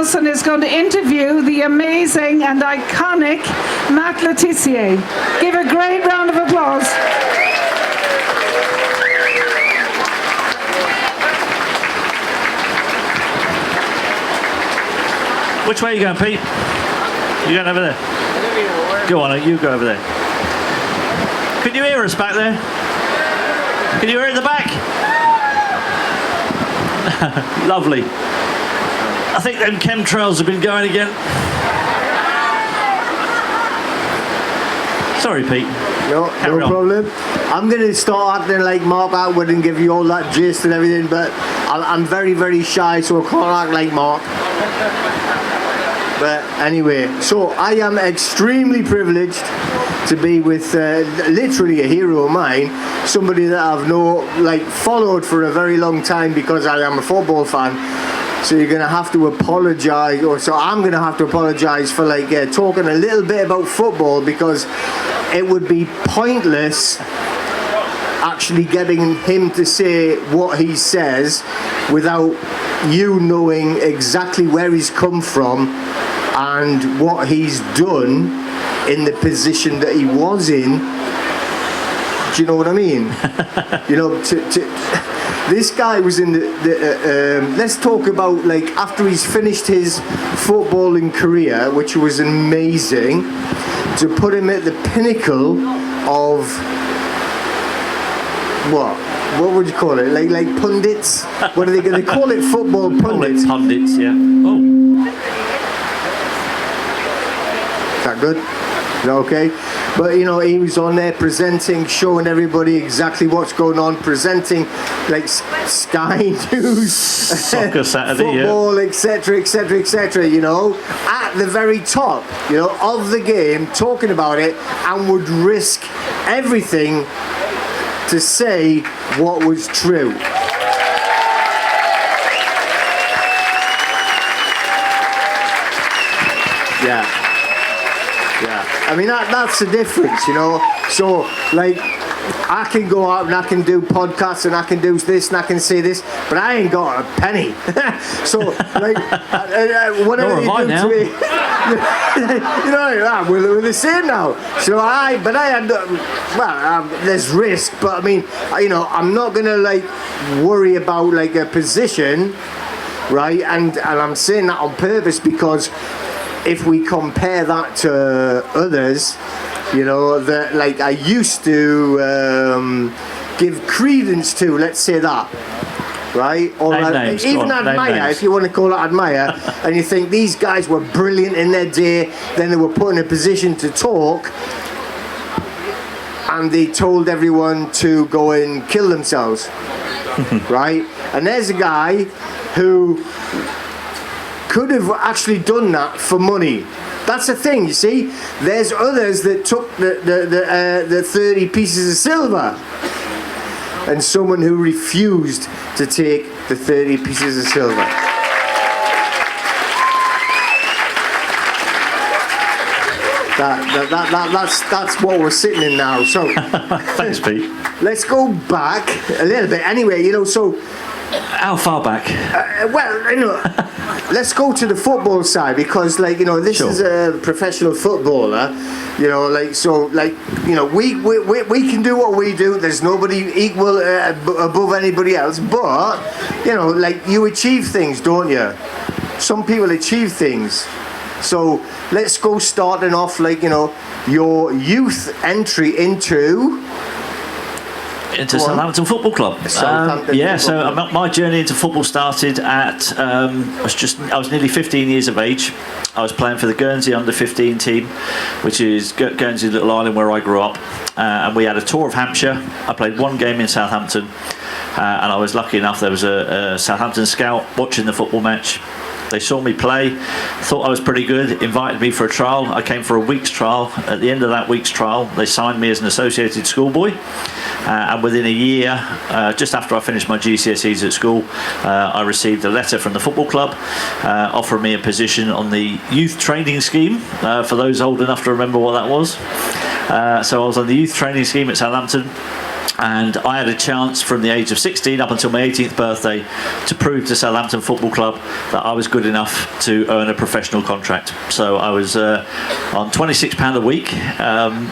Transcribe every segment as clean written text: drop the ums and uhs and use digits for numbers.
Wilson is going to interview the amazing and iconic Matt Le Tissier. Give a great round of applause. Which way are you going, Pete? You going over there? Go on, you go over there. Can you hear us back there? Can you hear it at the back? Lovely. I think them chemtrails have been going again. Sorry, Pete. No problem. I'm going to start acting like Mark Atwood and give you all that gist and everything, but I'm very, very shy, so I can't act like Mark. But anyway, so I am extremely privileged to be with literally a hero of mine, somebody that I've followed for a very long time because I am a football fan. So you're going to have to apologise, I'm going to have to apologise for talking a little bit about football, because it would be pointless actually getting him to say what he says without you knowing exactly where he's come from and what he's done in the position that he was in. Do you know what I mean? This guy was in let's talk about after he's finished his footballing career, which was amazing, to put him at the pinnacle of what would you call it? Like pundits? What are they going to call it? Football pundits? Pundits, yeah. Oh. Is that good? Is that okay? But he was on there presenting, showing everybody exactly what's going on, presenting Sky News, Soccer Saturday, football, etc., etc., etc. At the very top, of the game, talking about it, and would risk everything to say what was true. Yeah. I mean, that's the difference, So, I can go out and I can do podcasts and I can do this and I can say this, but I ain't got a penny. So, whatever you do to me, we're the same now. So there's risk, but I mean, I'm not gonna worry about a position, right? And I'm saying that on purpose because if we compare that to others, that I used to give credence to, let's say that, right? Or even admire, if you want to call it admire, and you think these guys were brilliant in their day, then they were put in a position to talk, and they told everyone to go and kill themselves, right? And there's a guy who could have actually done that for money. That's the thing, you see. There's others that took the 30 pieces of silver, and someone who refused to take the 30 pieces of silver. That's what we're sitting in now. So thanks, Pete. Let's go back a little bit. Anyway, so how far back? Let's go to the football side, because this is a professional footballer, we can do what we do. There's nobody equal above anybody else, but you achieve things, don't you? Some people achieve things. So let's go starting off your youth entry into Southampton Football Club. So my journey into football started at I was nearly 15 years of age. I was playing for the Guernsey under-15 team, which is Guernsey little island where I grew up, and we had a tour of Hampshire. I played one game in Southampton, and I was lucky enough there was a Southampton scout watching the football match. They saw me play, thought I was pretty good, invited me for a trial. I came for a week's trial. At the end of that week's trial, they signed me as an associated schoolboy. And within a year, just after I finished my GCSEs at school, I received a letter from the football club offering me a position on the youth training scheme, for those old enough to remember what that was. So I was on the youth training scheme at Southampton. And I had a chance from the age of 16 up until my 18th birthday to prove to Southampton Football Club that I was good enough to earn a professional contract. So I was on £26 a week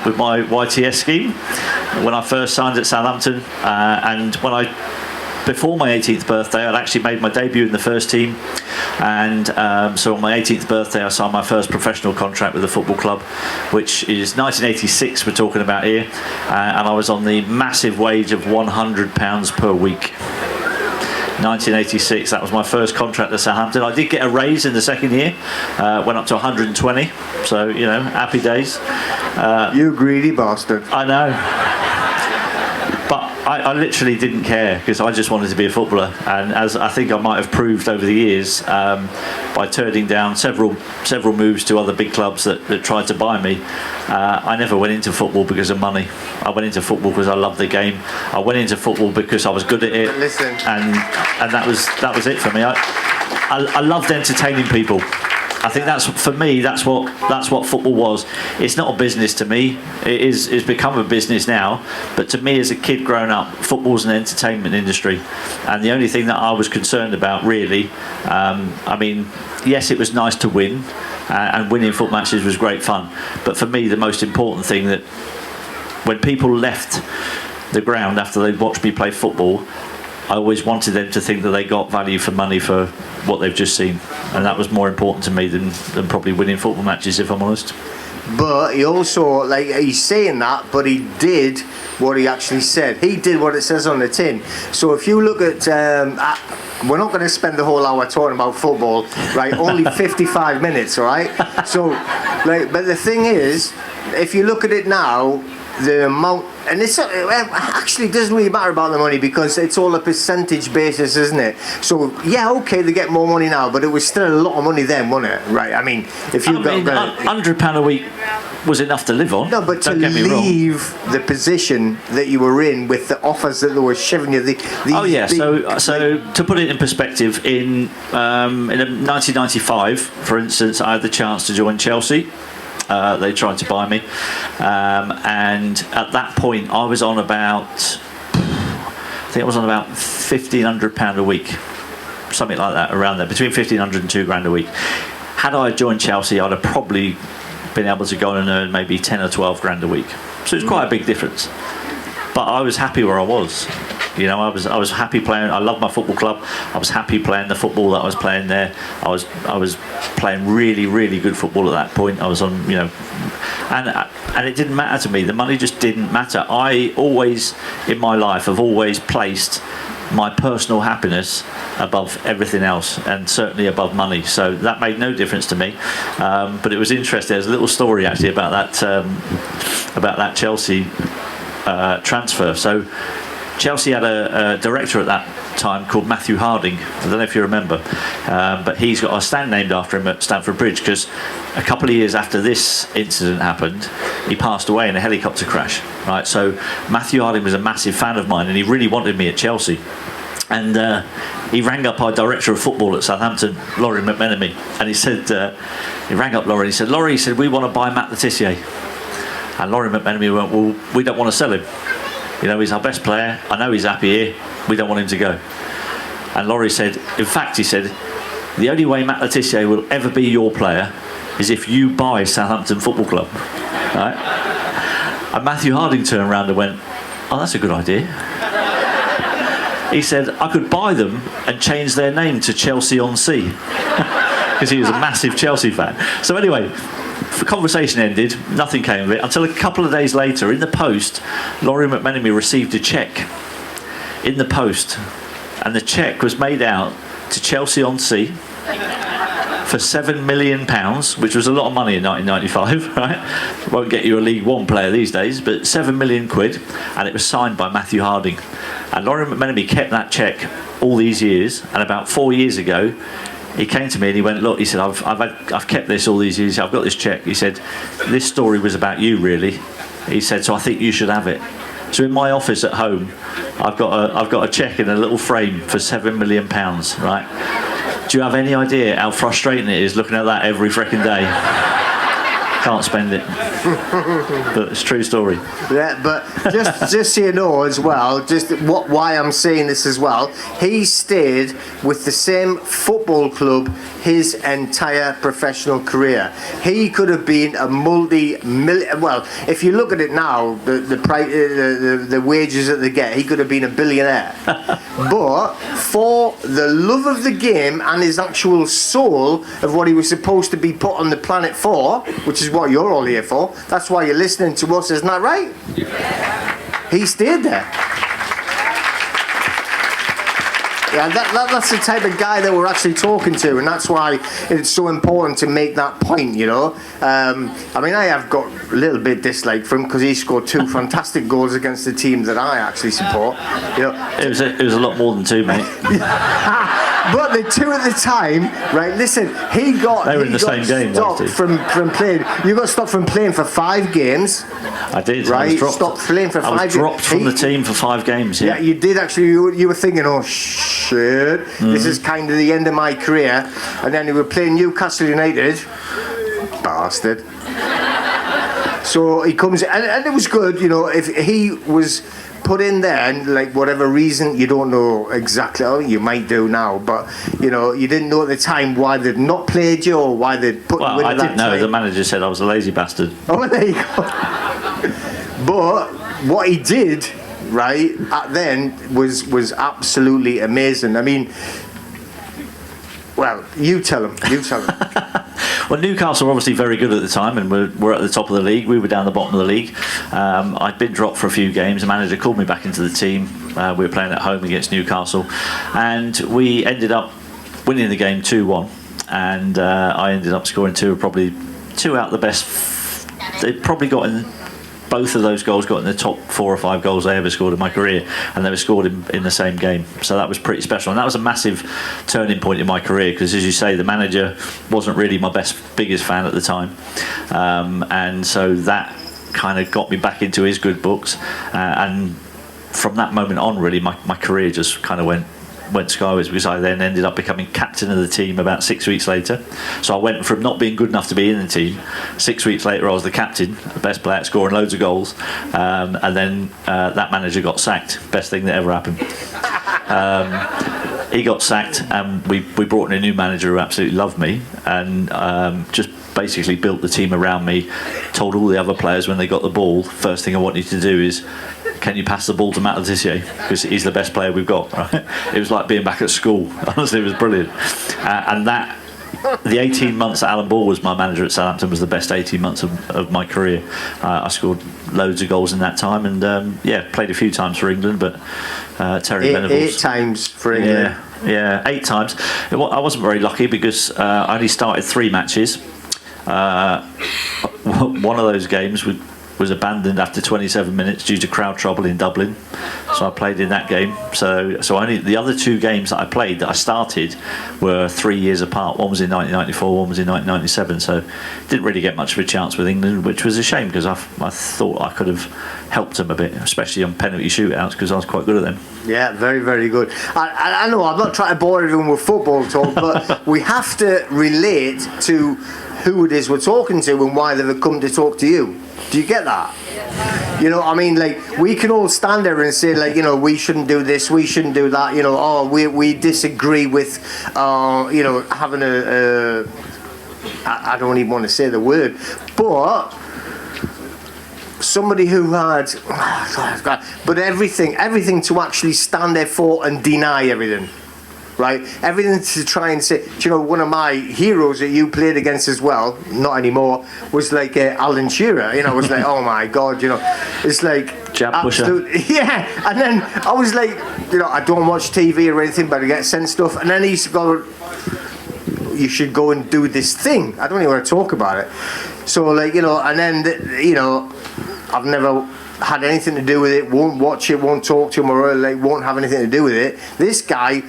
with my YTS scheme when I first signed at Southampton, and before my 18th birthday, I'd actually made my debut in the first team, and so on my 18th birthday I signed my first professional contract with the football club, which is 1986 we're talking about here, and I was on the massive wage of £100 per week. 1986, that was my first contract at Southampton. I did get a raise in the second year, went up to 120, so happy days. You greedy bastard. I know. But I literally didn't care, because I just wanted to be a footballer, and as I think I might have proved over the years, by turning down several moves to other big clubs that tried to buy me, I never went into football because of money. I went into football because I loved the game. I went into football because I was good at it. Listen. And that was it for me. I loved entertaining people. I think that's what football was. It's not a business to me. It's become a business now. But to me, as a kid growing up, football's an entertainment industry, and the only thing that I was concerned about, really, yes, it was nice to win, and winning foot matches was great fun. But for me, the most important thing, that when people left the ground after they'd watched me play football, I always wanted them to think that they got value for money for what they've just seen, and that was more important to me than probably winning football matches, if I'm honest. But he also, he's saying that, but he did what he actually said. He did what it says on the tin. So if you look at, we're not going to spend the whole hour talking about football, right? Only 55 minutes, all right? So, but the thing is, if you look at it now, the amount, and it actually doesn't really matter about the money, because it's all a percentage basis, isn't it? So yeah, okay, they get more money now, but it was still a lot of money then, wasn't it? Right? I mean, if you got £100 a week was enough to live on. No, but to leave the position that you were in with the offers that they were shivering you. So to put it in perspective, in 1995, for instance, I had the chance to join Chelsea. They tried to buy me, and at that point I was on about, I think I was on about £1,500 a week, something like that, around there, between £1,500 and £2,000 a week. Had I joined Chelsea, I'd have probably been able to go on and earn maybe 10 or 12 grand a week. So it's quite a big difference. But I was happy where I was. I was happy playing. I loved my football club. I was happy playing the football that I was playing there. I was playing really, really good football at that point. I was on, and it didn't matter to me. The money just didn't matter. I always, in my life, have always placed my personal happiness above everything else, and certainly above money. So that made no difference to me. But it was interesting. There's a little story actually about that Chelsea transfer. So Chelsea had a director at that time called Matthew Harding. I don't know if you remember, but he's got a stand named after him at Stamford Bridge, because a couple of years after this incident happened, he passed away in a helicopter crash. Right, so Matthew Harding was a massive fan of mine, and he really wanted me at Chelsea. And he rang up our director of football at Southampton, Laurie McMenemy, and he said, he rang up Laurie. He said, "Laurie," he said, "we want to buy Matt Le Tissier." And Laurie McMenemy went, "Well, we don't want to sell him. He's our best player. I know he's happy here. We don't want him to go." And Laurie said, in fact, he said, "The only way Matt Le Tissier will ever be your player is if you buy Southampton Football Club." Right? And Matthew Harding turned around and went, "Oh, that's a good idea." He said, "I could buy them and change their name to Chelsea on Sea," because he was a massive Chelsea fan. So anyway, the conversation ended, nothing came of it, until a couple of days later, in the post, Laurie McMenemy received a cheque in the post, and the cheque was made out to Chelsea on Sea for £7 million, which was a lot of money in 1995, right? Won't get you a League One player these days, but £7 million, and it was signed by Matthew Harding. And Laurie McMenemy kept that cheque all these years, and about 4 years ago, he came to me and he went, "Look," he said, I've kept this all these years. I've got this cheque." He said, "This story was about you, really." He said, "So I think you should have it." So in my office at home, I've got a cheque in a little frame for £7 million, right? Do you have any idea how frustrating it is looking at that every freaking day? can't spend it. But it's a true story. Yeah, but just so you know as well, why I'm saying this as well, he stayed with the same football club his entire professional career. He could have been a multi-million. Well, if you look at it now, the wages that they get, he could have been a billionaire. But for the love of the game and his actual soul of what he was supposed to be put on the planet for, which is what you're all here for, that's why you're listening to us, isn't that right? He stayed there. Yeah, that's the type of guy that we're actually talking to, and that's why it's so important to make that point, you know. I mean, I have got a little bit dislike for him because he scored 2 fantastic goals against the team that I actually support. You know, it was a lot more than 2, mate. But the 2 at the time, right? Listen, they were in the same game. Stopped from playing. You got stopped from playing for 5 games. I did. Right, stopped playing for 5 games. I was dropped from the team for 5 games. Yeah, you did actually. You were thinking, oh shit, this is kind of the end of my career. And then you were playing Newcastle United, bastard. So he comes, and it was good, you know. If he was put in there, and like whatever reason, you don't know exactly. Oh, you might do now, but you know, you didn't know at the time why they'd not played you or why they'd put you in. Well, I didn't know. Time. The manager said I was a lazy bastard. Oh, there you go. But what he did, right, at then was absolutely amazing. I mean, well, you tell him. Well, Newcastle were obviously very good at the time, and we're at the top of the league. We were down the bottom of the league. I'd been dropped for a few games. The manager called me back into the team. We were playing at home against Newcastle, and we ended up winning the game 2-1. And I ended up scoring probably 2 out of the best. They probably got in. Both of those goals got in the top 4 or 5 goals I ever scored in my career, and they were scored in the same game. So that was pretty special, and that was a massive turning point in my career because, as you say, the manager wasn't really my biggest fan at the time, and so that kind of got me back into his good books, and from that moment on, really, my career just kind of went skywards because I then ended up becoming captain of the team about 6 weeks later. So I went from not being good enough to be in the team. 6 weeks later I was the captain, the best player, scoring loads of goals, and then that manager got sacked. Best thing that ever happened. He got sacked, and we brought in a new manager who absolutely loved me, and just basically built the team around me. Told all the other players when they got the ball, first thing I want you to do is, can you pass the ball to Tissier, because he's the best player we've got, right? It was like being back at school. Honestly, it was brilliant. And the 18 months that Alan Ball was my manager at Southampton was the best 18 months of my career. I scored loads of goals in that time, and played a few times for England, but Terry Venables. 8 times for England. Yeah, 8 times. I wasn't very lucky because I only started 3 matches. One of those games was abandoned after 27 minutes due to crowd trouble in Dublin, so I played in that game. So only the other 2 games that I played that I started were 3 years apart. One was in 1994, one was in 1997. So didn't really get much of a chance with England, which was a shame because I thought I could have helped them a bit, especially on penalty shootouts because I was quite good at them. Yeah, very, very good. I know I'm not trying to bore everyone with football talk, but we have to relate to who it is we're talking to and why they've come to talk to you. Do you get that? You know, I mean, like, we can all stand there and say, like, you know, we shouldn't do this, we shouldn't do that, you know, oh, we disagree with, you know, having I don't even want to say the word, but somebody who had, but everything to actually stand there for and deny everything. Right, everything to try and say. Do you know, one of my heroes that you played against as well, not anymore, was like Alan Shearer. You know, it was like, oh my God, you know, it's like jab pusher. Yeah, and then I was like, you know, I don't watch TV or anything, but I get sent stuff, and then he used to go, you should go and do this thing. I don't even want to talk about it. So, like, you know, and then you know, I've never had anything to do with it, won't watch it, won't talk to him, or like won't have anything to do with it. This guy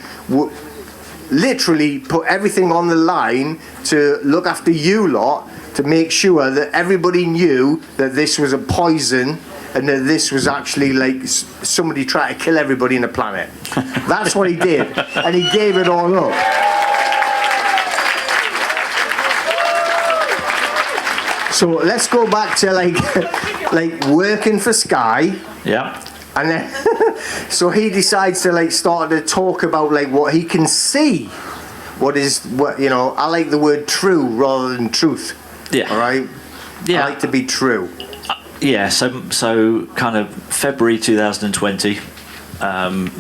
literally put everything on the line to look after you lot, to make sure that everybody knew that this was a poison and that this was actually like somebody trying to kill everybody in the planet. That's what he did, and he gave it all up. So let's go back to like like working for Sky. Yeah. And then, so he decides to like start to talk about like what he can see, what you know. I like the word true rather than truth. Yeah. All right. Yeah. I like to be true. Yeah. So kind of February 2020. You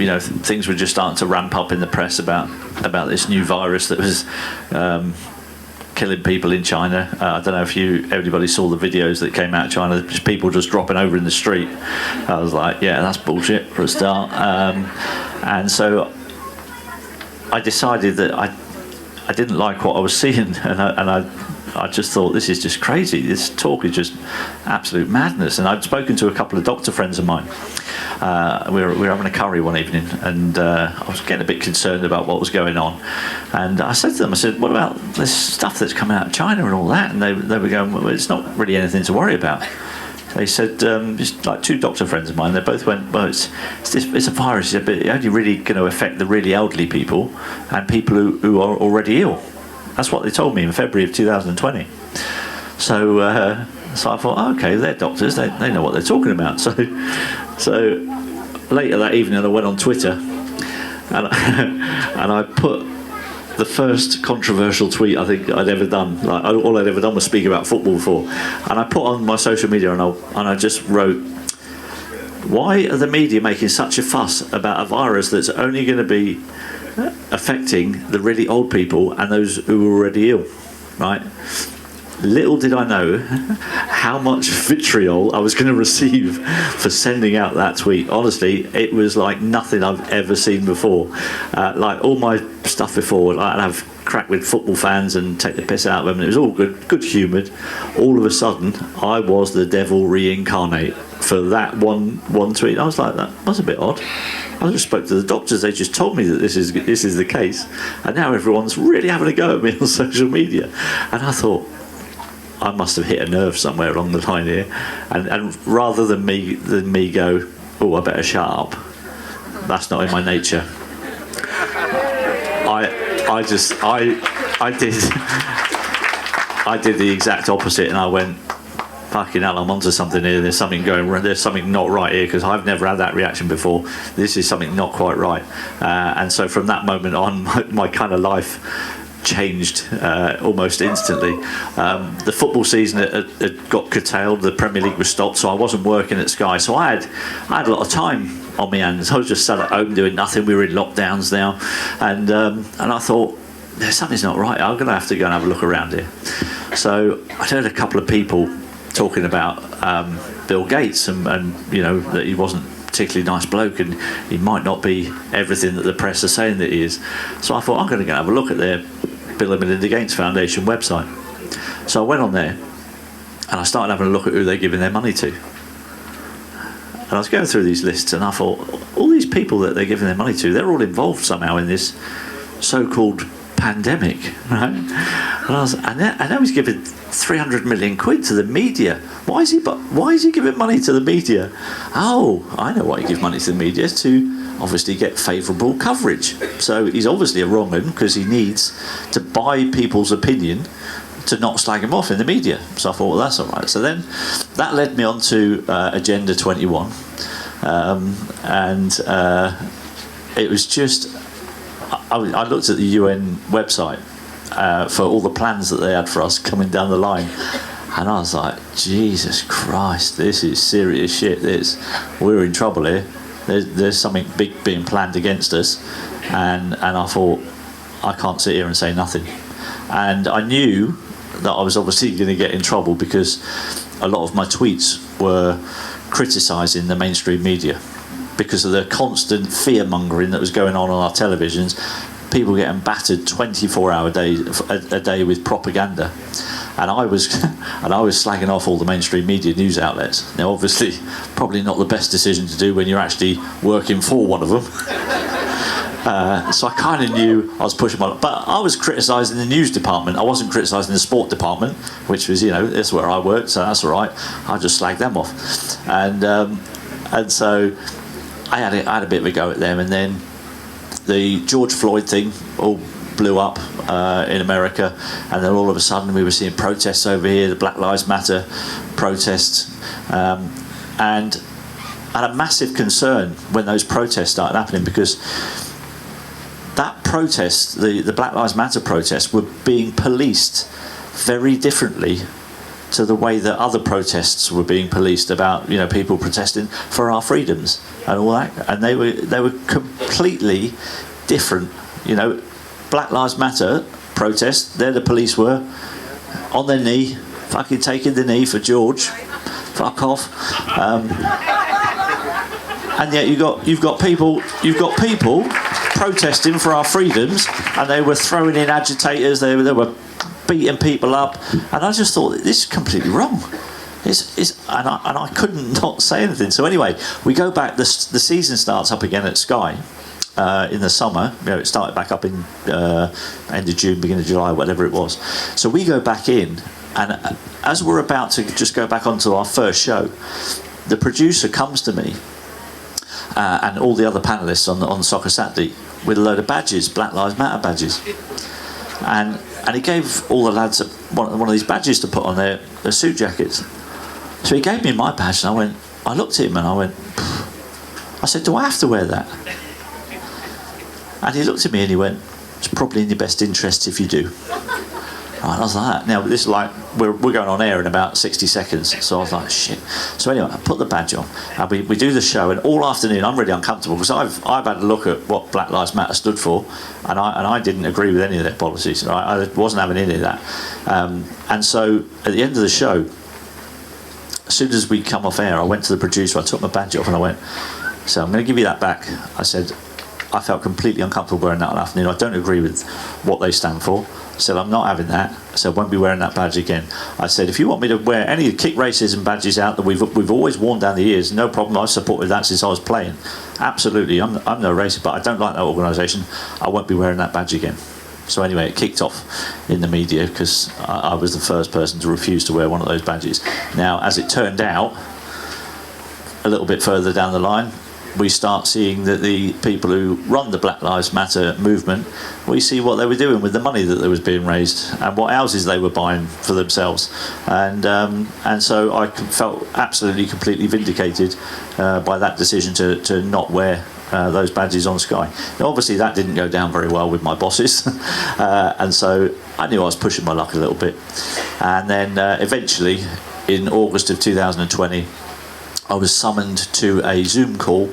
know, things were just starting to ramp up in the press about this new virus that was killing people in China. I don't know if everybody saw the videos that came out of China, just people just dropping over in the street. I was like, yeah, that's bullshit for a start. And so I decided that I didn't like what I was seeing, and I just thought, this is just crazy. This talk is just absolute madness. And I'd spoken to a couple of doctor friends of mine. We were having a curry one evening, and I was getting a bit concerned about what was going on. And I said to them, I said, what about this stuff that's coming out of China and all that? And they were going, well, it's not really anything to worry about. They said, just like two doctor friends of mine, they both went, well, it's a virus, but it's only really going to affect the really elderly people and people who are already ill. That's what they told me in February of 2020. So I thought, oh, okay, they're doctors, they know what they're talking about. So later that evening, I went on Twitter and I put the first controversial tweet I think I'd ever done. Like, all I'd ever done was speak about football before, and I put on my social media and I just wrote, why are the media making such a fuss about a virus that's only going to be affecting the really old people and those who are already ill, right? Little did I know how much vitriol I was going to receive for sending out that tweet. Honestly, it was like nothing I've ever seen before. Like all my stuff before, I'd have crack with football fans and take the piss out of them, and it was all good humoured. All of a sudden, I was the devil reincarnate for that one tweet. I was like, that was a bit odd. I just spoke to the doctors. They just told me that this is the case, and now everyone's really having a go at me on social media. And I thought, I must have hit a nerve somewhere along the line here, and rather than me go, oh, I better shut up. That's not in my nature. I did the exact opposite, and I went, fucking hell, I'm onto something here. There's something going wrong. There's something not right here, because I've never had that reaction before. This is something not quite right. And so from that moment on, my kind of life changed almost instantly. The football season had got curtailed. The Premier League was stopped, so I wasn't working at Sky. So I had a lot of time on my hands. I was just sat at home doing nothing. We were in lockdowns now, and I thought, something's not right. I'm going to have to go and have a look around here. So I heard a couple of people talking about Bill Gates and you know, that he wasn't particularly nice bloke and he might not be everything that the press are saying that he is. So I thought, I'm going to go and have a look at their Bill and Melinda Gates Foundation website. So I went on there and I started having a look at who they're giving their money to. And I was going through these lists and I thought, all these people that they're giving their money to, they're all involved somehow in this so-called pandemic, right? And now he's giving 300 million quid to the media. Why is he giving money to the media? Oh, I know why he gives money to the media, to obviously get favourable coverage. So he's obviously a wrong un, because he needs to buy people's opinion to not slag him off in the media. So I thought, well, that's all right. So then that led me on to Agenda 21, and it was just, I looked at the UN website for all the plans that they had for us coming down the line, and I was like, Jesus Christ, this is serious shit. We're in trouble here. There's something big being planned against us, and I thought, I can't sit here and say nothing. And I knew that I was obviously going to get in trouble, because a lot of my tweets were criticising the mainstream media because of the constant fear-mongering that was going on our televisions. People getting battered 24 hours a day with propaganda, and I was slagging off all the mainstream media news outlets. Now, obviously, probably not the best decision to do when you're actually working for one of them. So I kind of knew I was pushing my... But I was criticising the news department. I wasn't criticising the sport department, which was, that's where I worked, so that's all right. I just slagged them off. And so I had a bit of a go at them, and then the George Floyd thing all blew up in America, and then all of a sudden we were seeing protests over here, the Black Lives Matter protests, and I had a massive concern when those protests started happening, because that protest, the Black Lives Matter protests, were being policed very differently to the way that other protests were being policed, about, you know, people protesting for our freedoms and all that, and they were completely different. You know, Black Lives Matter protests, there the police were on their knee, fucking taking the knee for George, fuck off, and yet you've got people protesting for our freedoms, and they were throwing in agitators, they were beating people up, and I just thought, this is completely wrong. And I couldn't not say anything. So anyway, we go back. The season starts up again at Sky in the summer. You know, it started back up in end of June, beginning of July, whatever it was. So we go back in, and as we're about to just go back onto our first show, the producer comes to me and all the other panelists on Soccer Saturday with a load of badges, Black Lives Matter badges. And he gave all the lads one of these badges to put on their suit jackets. So he gave me my badge, and I looked at him and I said, do I have to wear that? And he looked at me and he went, it's probably in your best interest if you do. And I was like, now this is like, we're going on air in about 60 seconds. So I was like, shit. So anyway, I put the badge on, and we do the show, and all afternoon I'm really uncomfortable, because I've had a look at what Black Lives Matter stood for, and I didn't agree with any of their policies. I wasn't having any of that. And so at the end of the show, as soon as we come off air, I went to the producer, I took my badge off, and I went, so I'm going to give you that back. I said, I felt completely uncomfortable wearing that afternoon. I don't agree with what they stand for. I said, I'm not having that. I said, I won't be wearing that badge again. I said, if you want me to wear any kick racism badges out that we've always worn down the years, no problem. I've supported that since I was playing. Absolutely. I'm no racist, but I don't like that organisation. I won't be wearing that badge again. So anyway, it kicked off in the media, because I was the first person to refuse to wear one of those badges. Now, as it turned out, a little bit further down the line, we start seeing that the people who run the Black Lives Matter movement, we see what they were doing with the money that was being raised, and what houses they were buying for themselves, and so I felt absolutely completely vindicated by that decision to not wear those badges on Sky. Now, obviously that didn't go down very well with my bosses, and so I knew I was pushing my luck a little bit, and then eventually in August of 2020 I was summoned to a Zoom call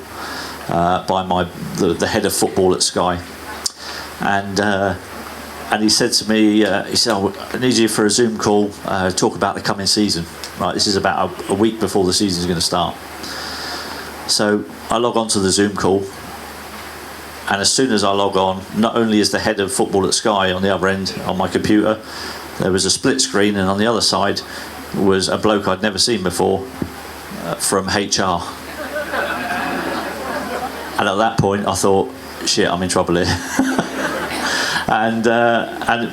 by the head of football at Sky, and he said to me, he said, I need you for a Zoom call, talk about the coming season. Right, this is about a week before the season's going to start. So I log on to the Zoom call, and as soon as I log on, not only is the head of football at Sky on the other end on my computer, there was a split screen, and on the other side was a bloke I'd never seen before from HR. And at that point I thought, shit, I'm in trouble here. and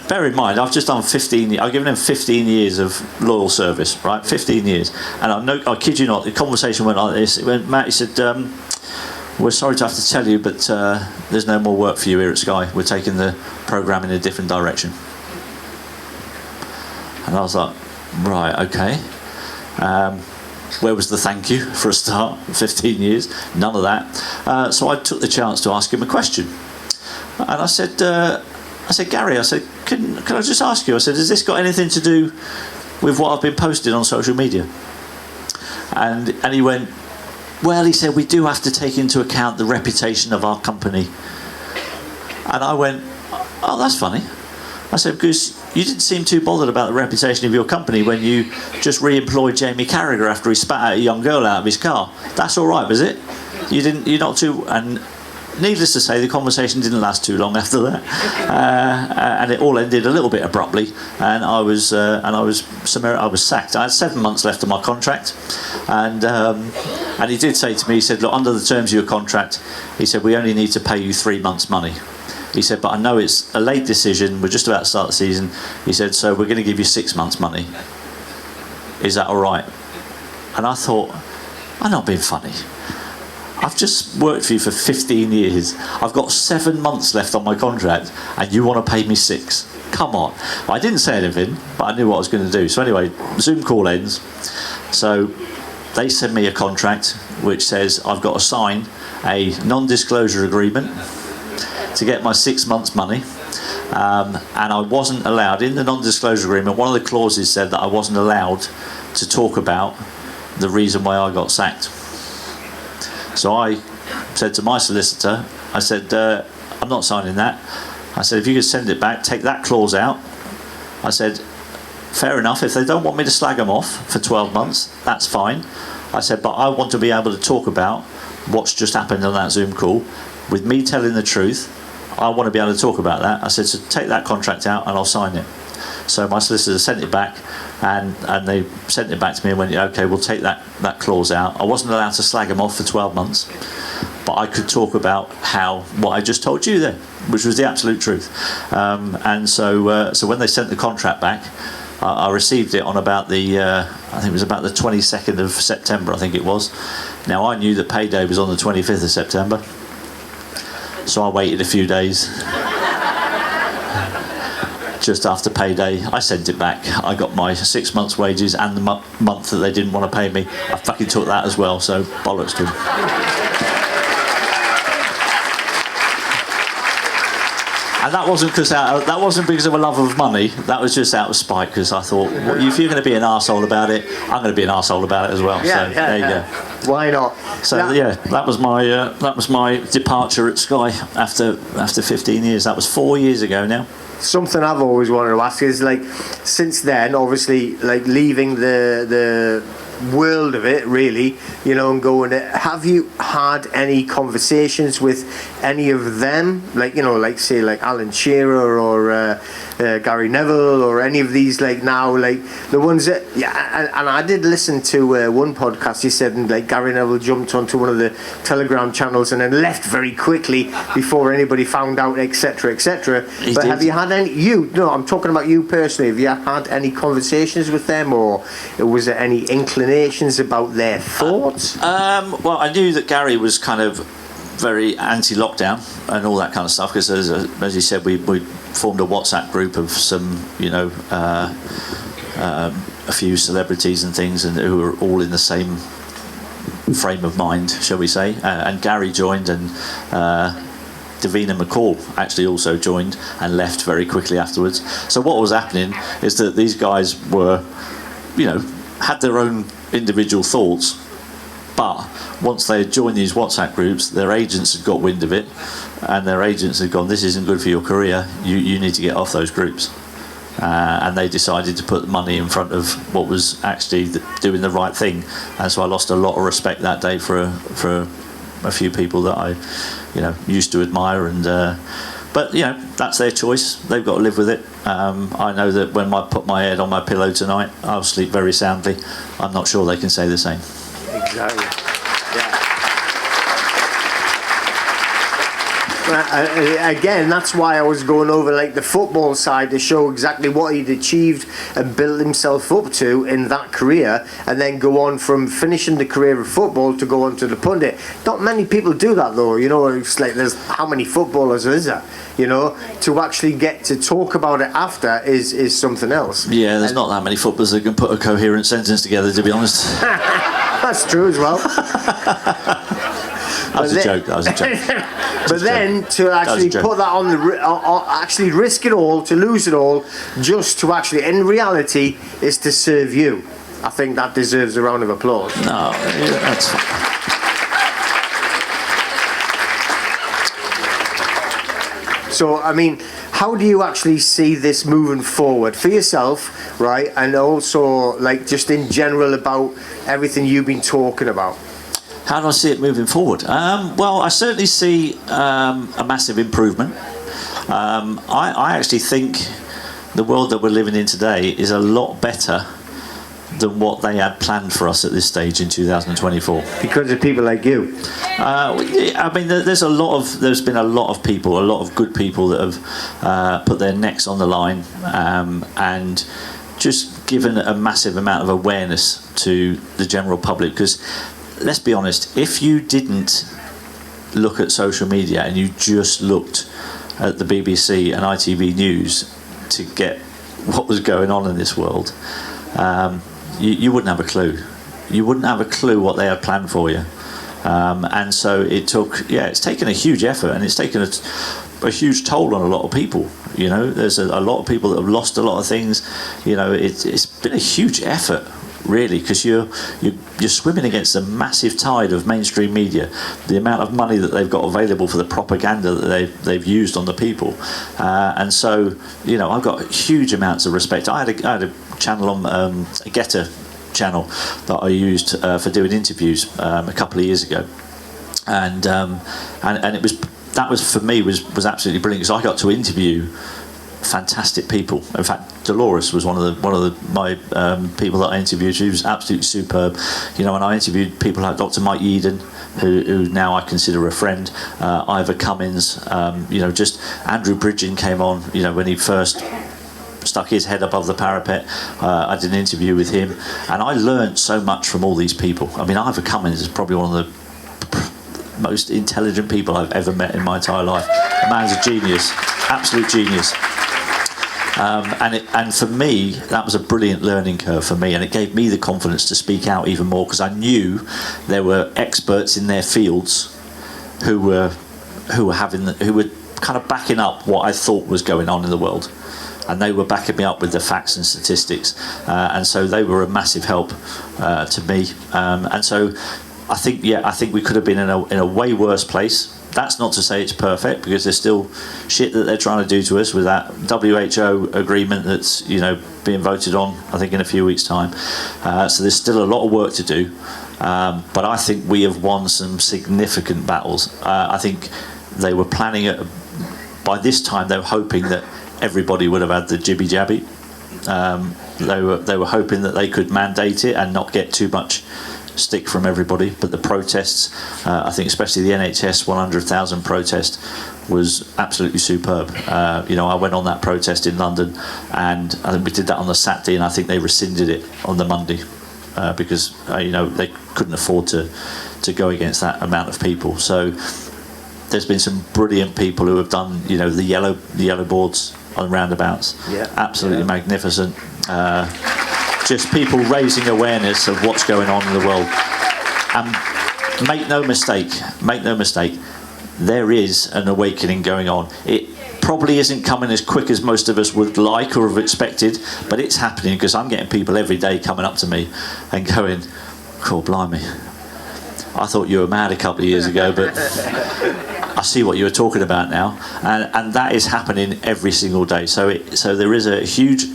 bear in mind, I've just done I've given him 15 years of loyal service, right? 15 years. And I kid you not, the conversation went like this. It went, Matt, he said, we're sorry to have to tell you, but there's no more work for you here at Sky. We're taking the programme in a different direction. And I was like, right, okay. Where was the thank you for a start? 15 years, none of that. So I took the chance to ask him a question, and I said, Gary, I said, can I just ask you? I said, has this got anything to do with what I've been posting on social media? And he went, well, he said, we do have to take into account the reputation of our company. And I went, oh, that's funny. I said, because you didn't seem too bothered about the reputation of your company when you just re-employed Jamie Carragher after he spat out a young girl out of his car. That's all right, was it? You're not too. And needless to say, the conversation didn't last too long after that, and it all ended a little bit abruptly. And I was sacked. I had 7 months left of my contract, and he did say to me, he said, look, under the terms of your contract, he said, we only need to pay you 3 months' money. He said, but I know it's a late decision, we're just about to start the season. He said, so we're going to give you 6 months' money. Is that all right? And I thought, I'm not being funny. I've just worked for you for 15 years. I've got 7 months left on my contract, and you want to pay me 6? Come on. Well, I didn't say anything, but I knew what I was going to do. So anyway, Zoom call ends. So they send me a contract which says I've got to sign a non-disclosure agreement to get my 6 months' money. And I wasn't allowed, in the non-disclosure agreement, one of the clauses said that I wasn't allowed to talk about the reason why I got sacked. So I said to my solicitor, I said, I'm not signing that. I said, if you could send it back, take that clause out. I said, fair enough, if they don't want me to slag them off for 12 months, that's fine. I said, but I want to be able to talk about what's just happened on that Zoom call. With me telling the truth, I want to be able to talk about that. I said, so take that contract out and I'll sign it. So my solicitor sent it back, and they sent it back to me and went, yeah, okay, we'll take that clause out. I wasn't allowed to slag them off for 12 months, but I could talk about what I just told you there, which was the absolute truth. And so when they sent the contract back, I received it on about I think it was about the 22nd of September, I think it was. Now, I knew that payday was on the 25th of September, so I waited a few days. Just after payday, I sent it back. I got my 6 months' wages and the month that they didn't want to pay me. I fucking took that as well, so bollocks to them. And that wasn't because of a love of money. That was just out of spite, because I thought, well, if you're going to be an arsehole about it, I'm going to be an arsehole about it as well. Yeah, so there you go. Why not? So that was my departure at Sky after 15 years. That was 4 years ago now. Something I've always wanted to ask is, like, since then, obviously, like, leaving the world of it, really, you know, and going, have you had any conversations with any of them, like, you know, like, say, like Alan Shearer or Gary Neville, or any of these, like, now, like, the ones that, and I did listen to one podcast, he said, and, like, Gary Neville jumped onto one of the Telegram channels and then left very quickly before anybody found out, etc., etc. But have you had any, I'm talking about you personally, have you had any conversations with them, or was there any inclinations about their thoughts? Well, I knew that Gary was kind of very anti-lockdown and all that kind of stuff, because as you said, we formed a WhatsApp group of some, you know, a few celebrities and things, and who were all in the same frame of mind, shall we say, and Gary joined, and Davina McCall actually also joined and left very quickly afterwards. So what was happening is that these guys were, you know, had their own individual thoughts, but once they had joined these WhatsApp groups, their agents had got wind of it, and their agents had gone, this isn't good for your career, you need to get off those groups. And they decided to put money in front of what was actually doing the right thing. And so I lost a lot of respect that day for a few people that I, you know, used to admire. And but, you know, that's their choice. They've got to live with it. I know that when I put my head on my pillow tonight, I'll sleep very soundly. I'm not sure they can say the same. Exactly. Again, that's why I was going over, like, the football side to show exactly what he'd achieved and built himself up to in that career, and then go on from finishing the career of football to go on to the pundit. Not many people do that, though. You know, it's like, there's how many footballers is there? You know, to actually get to talk about it after is something else. Yeah, there's not that many footballers that can put a coherent sentence together, to be honest. That's true as well. That was a joke. But then to actually put that on actually risk it all, to lose it all, just to actually, in reality, is to serve you. I think that deserves a round of applause. No, that's fine. So, I mean, how do you actually see this moving forward for yourself, right? And also, like, just in general about everything you've been talking about. How do I see it moving forward? Well, I certainly see a massive improvement. I actually think the world that we're living in today is a lot better than what they had planned for us at this stage in 2024. Because of people like you. I mean, there's been a lot of people, a lot of good people that have put their necks on the line and just given a massive amount of awareness to the general public, because let's be honest, if you didn't look at social media and you just looked at the BBC and ITV News to get what was going on in this world, you wouldn't have a clue. You wouldn't have a clue what they had planned for you. And so it's taken a huge effort, and it's taken a huge toll on a lot of people. You know, there's a lot of people that have lost a lot of things. You know, it's been a huge effort, really, because you're swimming against a massive tide of mainstream media. The amount of money that they've got available for the propaganda that they've used on the people, and so, you know, I've got huge amounts of respect. I had a channel on a Getter channel that I used for doing interviews a couple of years ago, and that was for me was absolutely brilliant, because I got to interview fantastic people. In fact, Dolores was one of my people that I interviewed. She was absolutely superb. You know, and I interviewed people like Dr. Mike Eden, who now I consider a friend. Ivor Cummins. You know, just Andrew Bridgen came on. You know, when he first stuck his head above the parapet. I did an interview with him, and I learned so much from all these people. I mean, Ivor Cummins is probably one of the most intelligent people I've ever met in my entire life. The man's a genius, absolute genius. And for me, that was a brilliant learning curve for me, and it gave me the confidence to speak out even more, because I knew there were experts in their fields who were kind of backing up what I thought was going on in the world. And they were backing me up with the facts and statistics, and so they were a massive help to me. And so I think we could have been in a way worse place. That's not to say it's perfect, because there's still shit that they're trying to do to us with that WHO agreement that's, you know, being voted on, I think, in a few weeks' time. So there's still a lot of work to do, but I think we have won some significant battles. I think they were planning it. By this time, they were hoping that everybody would have had the jibby jabby. They were hoping that they could mandate it and not get too much stick from everybody. But the protests, I think especially the NHS 100,000 protest, was absolutely superb. You know, I went on that protest in London, and I think we did that on the Saturday, and I think they rescinded it on the Monday, because you know, they couldn't afford to go against that amount of people. So there's been some brilliant people who have done, you know, the yellow boards on roundabouts. Yeah. Absolutely magnificent. Just people raising awareness of what's going on in the world. And make no mistake, there is an awakening going on. It probably isn't coming as quick as most of us would like or have expected, but it's happening, because I'm getting people every day coming up to me and going, "Cool, blimey, I thought you were mad a couple of years ago, but I see what you were talking about now," and that is happening every single day. So there is a huge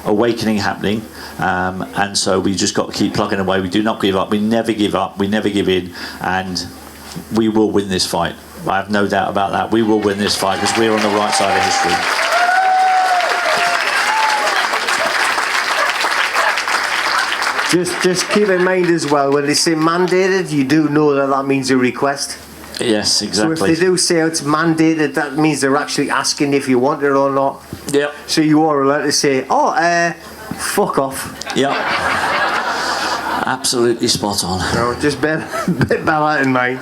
awakening happening, and so we just got to keep plugging away. We do not give up. We never give up. We never give in, and we will win this fight. I have no doubt about that. We will win this fight, because we're on the right side of history. Just keep in mind as well, when they say mandated, you do know that means a request. Yes, exactly. So if they do say it's mandated, that means they're actually asking if you want it or not. Yep. So you are allowed to say, fuck off. Yep. Absolutely spot on. No, just bear that in mind.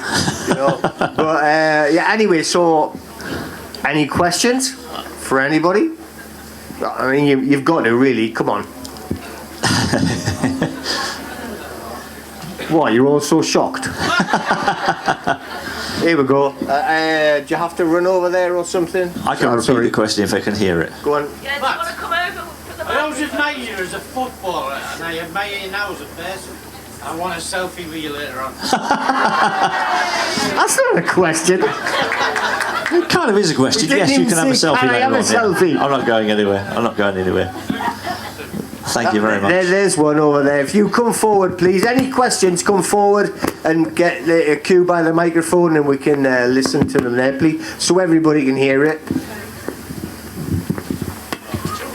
You know. But yeah. Anyway, so any questions for anybody? I mean, you've got to really come on. What? You're all so shocked. Here we go. Do you have to run over there or something? I can repeat the question if I can hear it. Go on. Yeah, do you want to come over for the match? I always admire you as a footballer, and I admire you now as a person. I want a selfie with you later on. That's not a question. It kind of is a question. Yes, you can have a selfie later on. Selfie? I'm not going anywhere. Thank you very much. There's one over there. If you come forward, please. Any questions, come forward and get a cue by the microphone, and we can listen to them there, please, so everybody can hear it.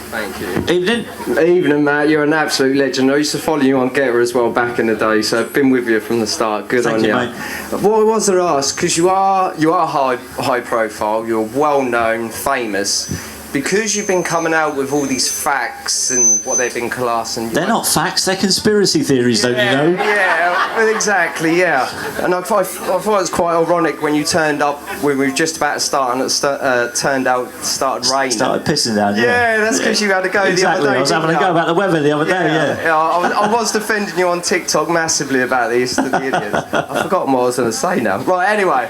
Thank you. Evening. Evening, Matt. You're an absolute legend. I used to follow you on Getter as well back in the day, so I've been with you from the start. Good on you. Mate. What I was to ask, because you are high profile, you're well known, famous. because you've been coming out with all these facts and what they've been classing. They're not facts, they're conspiracy theories, don't you know? Yeah, exactly, yeah. And I thought it was quite ironic when you turned up when we were just about to start and it turned out it started raining. Started pissing down, yeah. Yeah, that's because you had to go exactly. the other day. I was having a go about the weather the other day, yeah. I was defending you on TikTok massively about these to the idiots. I've forgotten what I was going to say now. Right, anyway,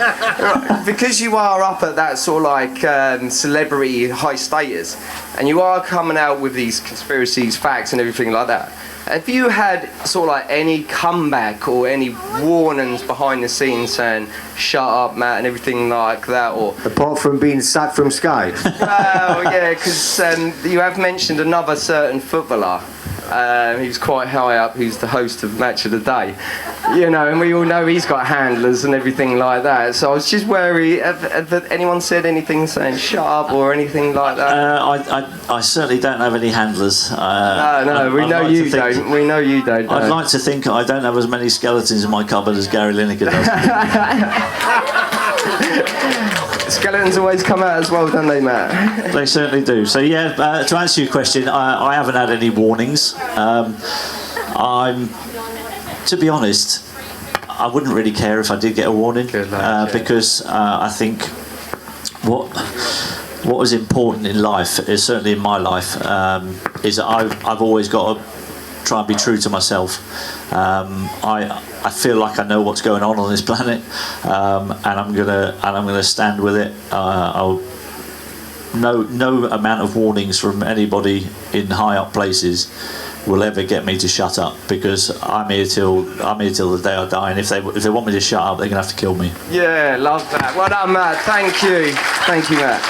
because you are up at that sort of like celebrity high status, and you are coming out with these conspiracies, facts, and everything like that. Have you had sort of like any comeback or any warnings behind the scenes saying "shut up, Matt" and everything like that, or Apart from being sacked from Sky. well, yeah, because you have mentioned another certain footballer. Who's quite high up, who's the host of Match of the Day, you know, and we all know he's got handlers and everything like that. So I was just wary. Have anyone said anything saying "shut up" or anything like that? I certainly don't have any handlers. No, we know you don't. We know you don't. I'd like to think I don't have as many skeletons in my cupboard as Gary Lineker does. Skeletons always come out as well, don't they, Matt? They certainly do. So yeah, to answer your question, I haven't had any warnings. To be honest, I wouldn't really care if I did get a warning, because I think what was important in life, is certainly in my life, is that I've always got to try and be true to myself. I feel like I know what's going on this planet, and I'm gonna stand with it. No amount of warnings from anybody in high up places will ever get me to shut up, because I'm here till the day I die, and if they want me to shut up, they're gonna have to kill me. Yeah, love that. Well done, Matt. Thank you, Matt.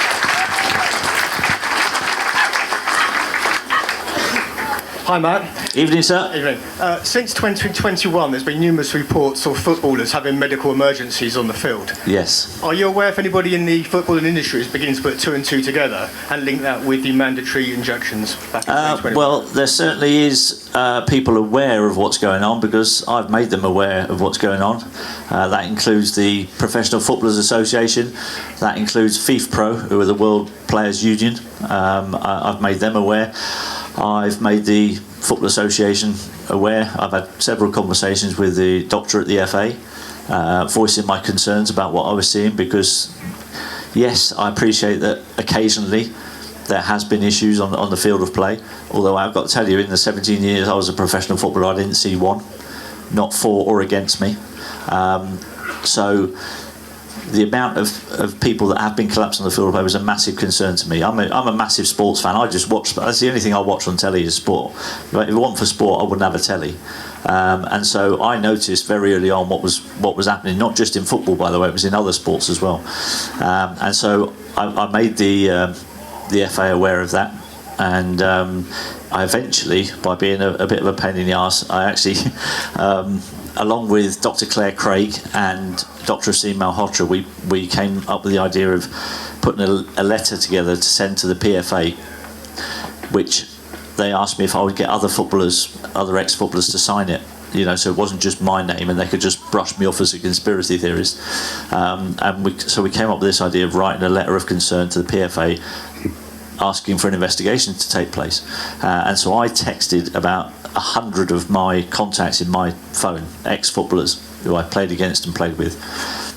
Hi, Matt. Evening, sir. Evening. Since 2021, there's been numerous reports of footballers having medical emergencies on the field. Yes. Are you aware if anybody in the footballing industry is beginning to put two and two together and link that with the mandatory injections back in 2021? Well, there certainly is people aware of what's going on, because I've made them aware of what's going on. That includes the Professional Footballers Association. That includes FIFPro, who are the World Players Union. I've made them aware. I've made the Football Association aware. I've had several conversations with the doctor at the FA, voicing my concerns about what I was seeing, because yes, I appreciate that occasionally there has been issues on the field of play, although I've got to tell you, in the 17 years I was a professional footballer, I didn't see one, not for or against me. So the amount of people that have been collapsed on the field of play was a massive concern to me. I'm a massive sports fan. I just watch. That's the only thing I watch on telly is sport. If it wasn't for sport, I wouldn't have a telly. And so I noticed very early on what was happening, not just in football, by the way, it was in other sports as well. And so I made the FA aware of that. And I eventually, by being a bit of a pain in the arse, I actually, along with Dr. Claire Craig and Dr. Asim Malhotra, we came up with the idea of putting a letter together to send to the PFA, which they asked me if I would get other ex-footballers to sign it. You know, so it wasn't just my name, and they could just brush me off as a conspiracy theorist. So we came up with this idea of writing a letter of concern to the PFA, asking for an investigation to take place. And so I texted about 100 of my contacts in my phone, ex-footballers who I played against and played with.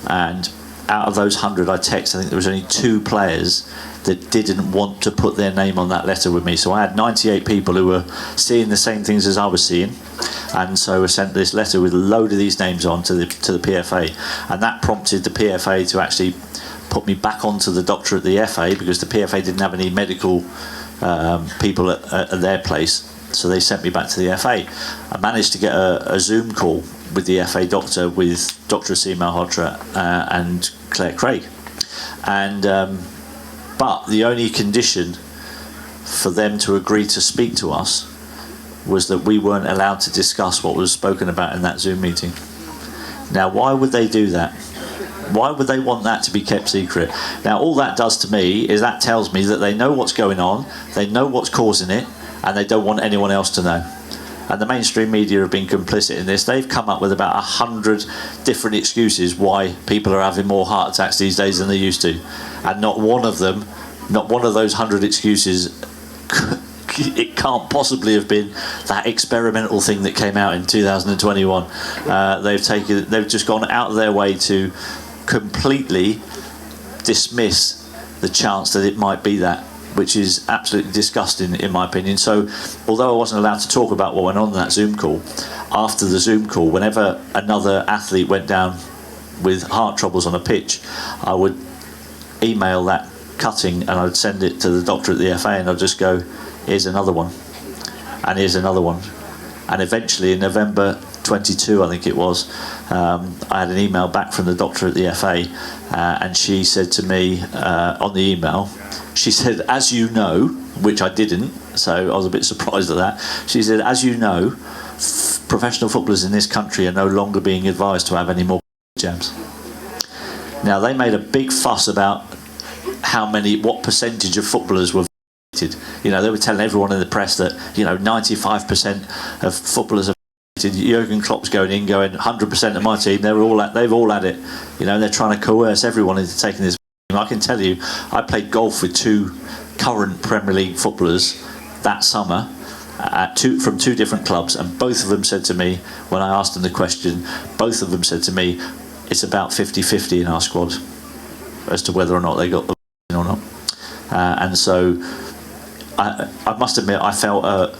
And out of those 100 I texted, I think there was only 2 players that didn't want to put their name on that letter with me. So I had 98 people who were seeing the same things as I was seeing. And so I sent this letter with a load of these names on to the PFA. And that prompted the PFA to actually put me back onto the doctor at the FA, because the PFA didn't have any medical people at their place, so they sent me back to the FA. I managed to get a Zoom call with the FA doctor, with Dr. Asim Malhotra and Claire Craig, and but the only condition for them to agree to speak to us was that we weren't allowed to discuss what was spoken about in that Zoom meeting. Now, why would they do that? Why would they want that to be kept secret? Now, all that does to me is that tells me that they know what's going on, they know what's causing it, and they don't want anyone else to know. And the mainstream media have been complicit in this. They've come up with about 100 different excuses why people are having more heart attacks these days than they used to. And not one of them not one of those 100 excuses. It can't possibly have been that experimental thing that came out in 2021. They've just gone out of their way to completely dismiss the chance that it might be that, which is absolutely disgusting in my opinion. So although I wasn't allowed to talk about what went on in that Zoom call, after the Zoom call, whenever another athlete went down with heart troubles on a pitch, I would email that cutting and I'd send it to the doctor at the FA and I'd just go, here's another one, and here's another one. And eventually in November 22, I think it was, I had an email back from the doctor at the FA, and she said to me on the email, she said, as you know, which I didn't, so I was a bit surprised at that. She said, as you know, professional footballers in this country are no longer being advised to have any more jabs. Now, they made a big fuss about what percentage of footballers were vaccinated. You know, they were telling everyone in the press that, 95% of footballers are vaccinated. Jurgen Klopp's going 100% of my team, they've all had it. They're trying to coerce everyone into taking this. I can tell you, I played golf with two current Premier League footballers that summer from two different clubs, and both of them said to me, when I asked them the question, both of them said to me, it's about 50-50 in our squad as to whether or not they got the vaccine or not. And so I must admit, I felt a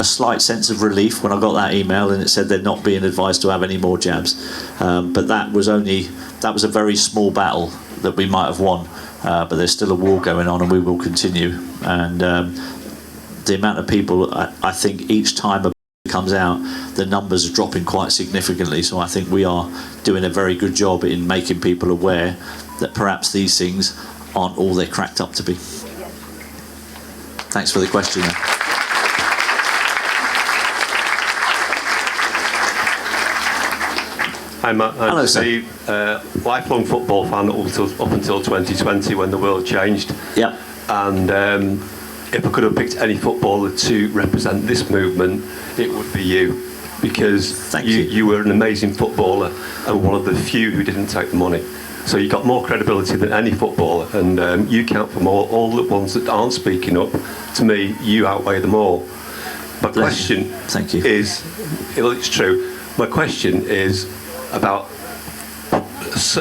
slight sense of relief when I got that email and it said they're not being advised to have any more jabs. But that was a very small battle that we might have won. But there's still a war going on and we will continue. And the amount of people, I think each time a comes out, the numbers are dropping quite significantly. So I think we are doing a very good job in making people aware that perhaps these things aren't all they're cracked up to be. Thanks for the question. Hi Matt, Hello, Steve. Lifelong football fan up until 2020 when the world changed. Yeah. And if I could have picked any footballer to represent this movement, it would be you. Because you were an amazing footballer and one of the few who didn't take the money. So you got more credibility than any footballer, and you count from all the ones that aren't speaking up. To me, you outweigh them all. My question is, it's true. My question is about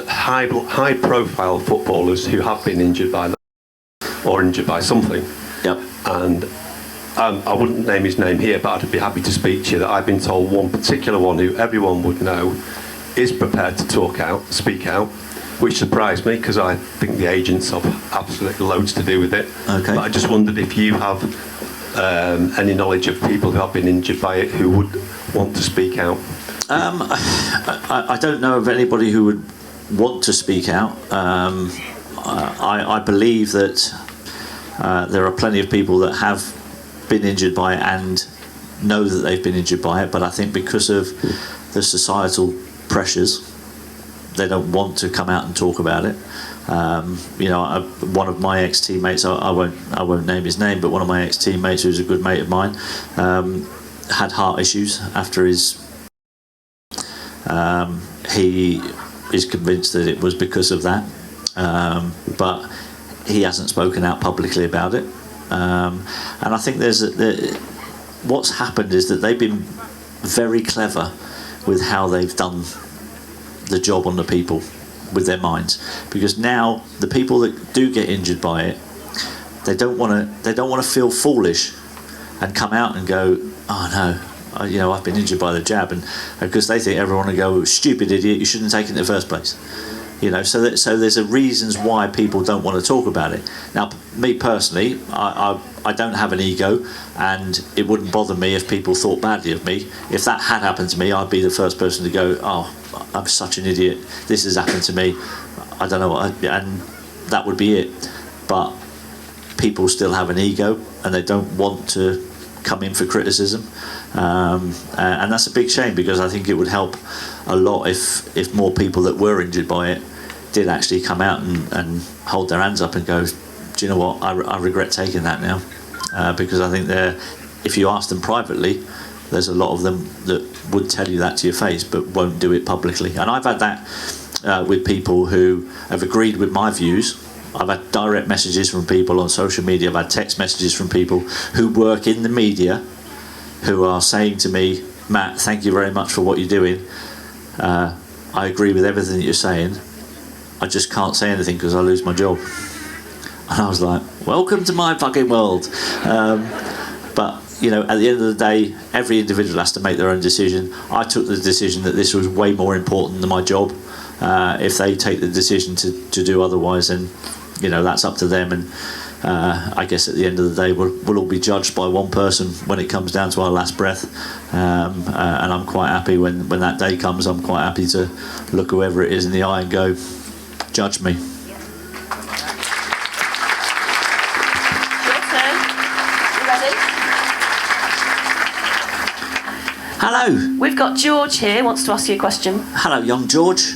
high-profile footballers who have been injured by that or injured by something. Yep. And I wouldn't name his name here, but I'd be happy to speak to you that I've been told one particular one who everyone would know is prepared to speak out, which surprised me because I think the agents have absolutely loads to do with it. Okay. But I just wondered if you have any knowledge of people who have been injured by it who would want to speak out. I don't know of anybody who would want to speak out. I believe that there are plenty of people that have been injured by it and know that they've been injured by it, but I think because of the societal pressures, they don't want to come out and talk about it. One of my ex-teammates, I won't name his name, but one of my ex-teammates, who's a good mate of mine, had heart issues after his. He is convinced that it was because of that, but he hasn't spoken out publicly about it. And I think what's happened is that they've been very clever with how they've done the job on the people with their minds, because now the people that do get injured by it, they don't want to feel foolish and come out and go, oh no, I've been injured by the jab, and because they think everyone will go, stupid idiot, you shouldn't take it in the first place. So there's a reasons why people don't want to talk about it. Now, me personally, I don't have an ego, and it wouldn't bother me if people thought badly of me. If that had happened to me, I'd be the first person to go, oh, I'm such an idiot, this has happened to me, I don't know what, and that would be it. But people still have an ego, and they don't want to come in for criticism, and that's a big shame, because I think it would help a lot if more people that were injured by it did actually come out and hold their hands up and go, do you know what, I regret taking that now, because I think if you ask them privately, there's a lot of them that would tell you that to your face but won't do it publicly. And I've had that with people who have agreed with my views I've had direct messages from people on social media. I've had text messages from people who work in the media who are saying to me, Matt, thank you very much for what you're doing. I agree with everything that you're saying. I just can't say anything because I lose my job. And I was like, welcome to my fucking world. But, you know, at the end of the day, every individual has to make their own decision. I took the decision that this was way more important than my job. If they take the decision to do otherwise, then, you know, that's up to them. And I guess at the end of the day, we'll all be judged by one person when it comes down to our last breath. And I'm quite happy when that day comes. I'm quite happy to look whoever it is in the eye and go, judge me. Hello. We've got George here, wants to ask you a question. Hello, young George.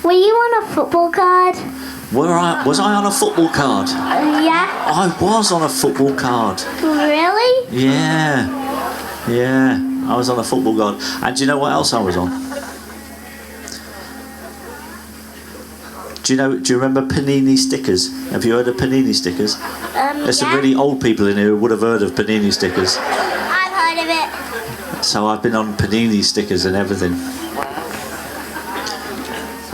Were you on a football card? Was I on a football card? Yeah. I was on a football card. Really? Yeah. I was on a football card. And do you know what else I was on? Do you remember Panini stickers? Have you heard of Panini stickers? There's some really old people in here who would have heard of Panini stickers. I've heard of it. So I've been on Panini stickers and everything.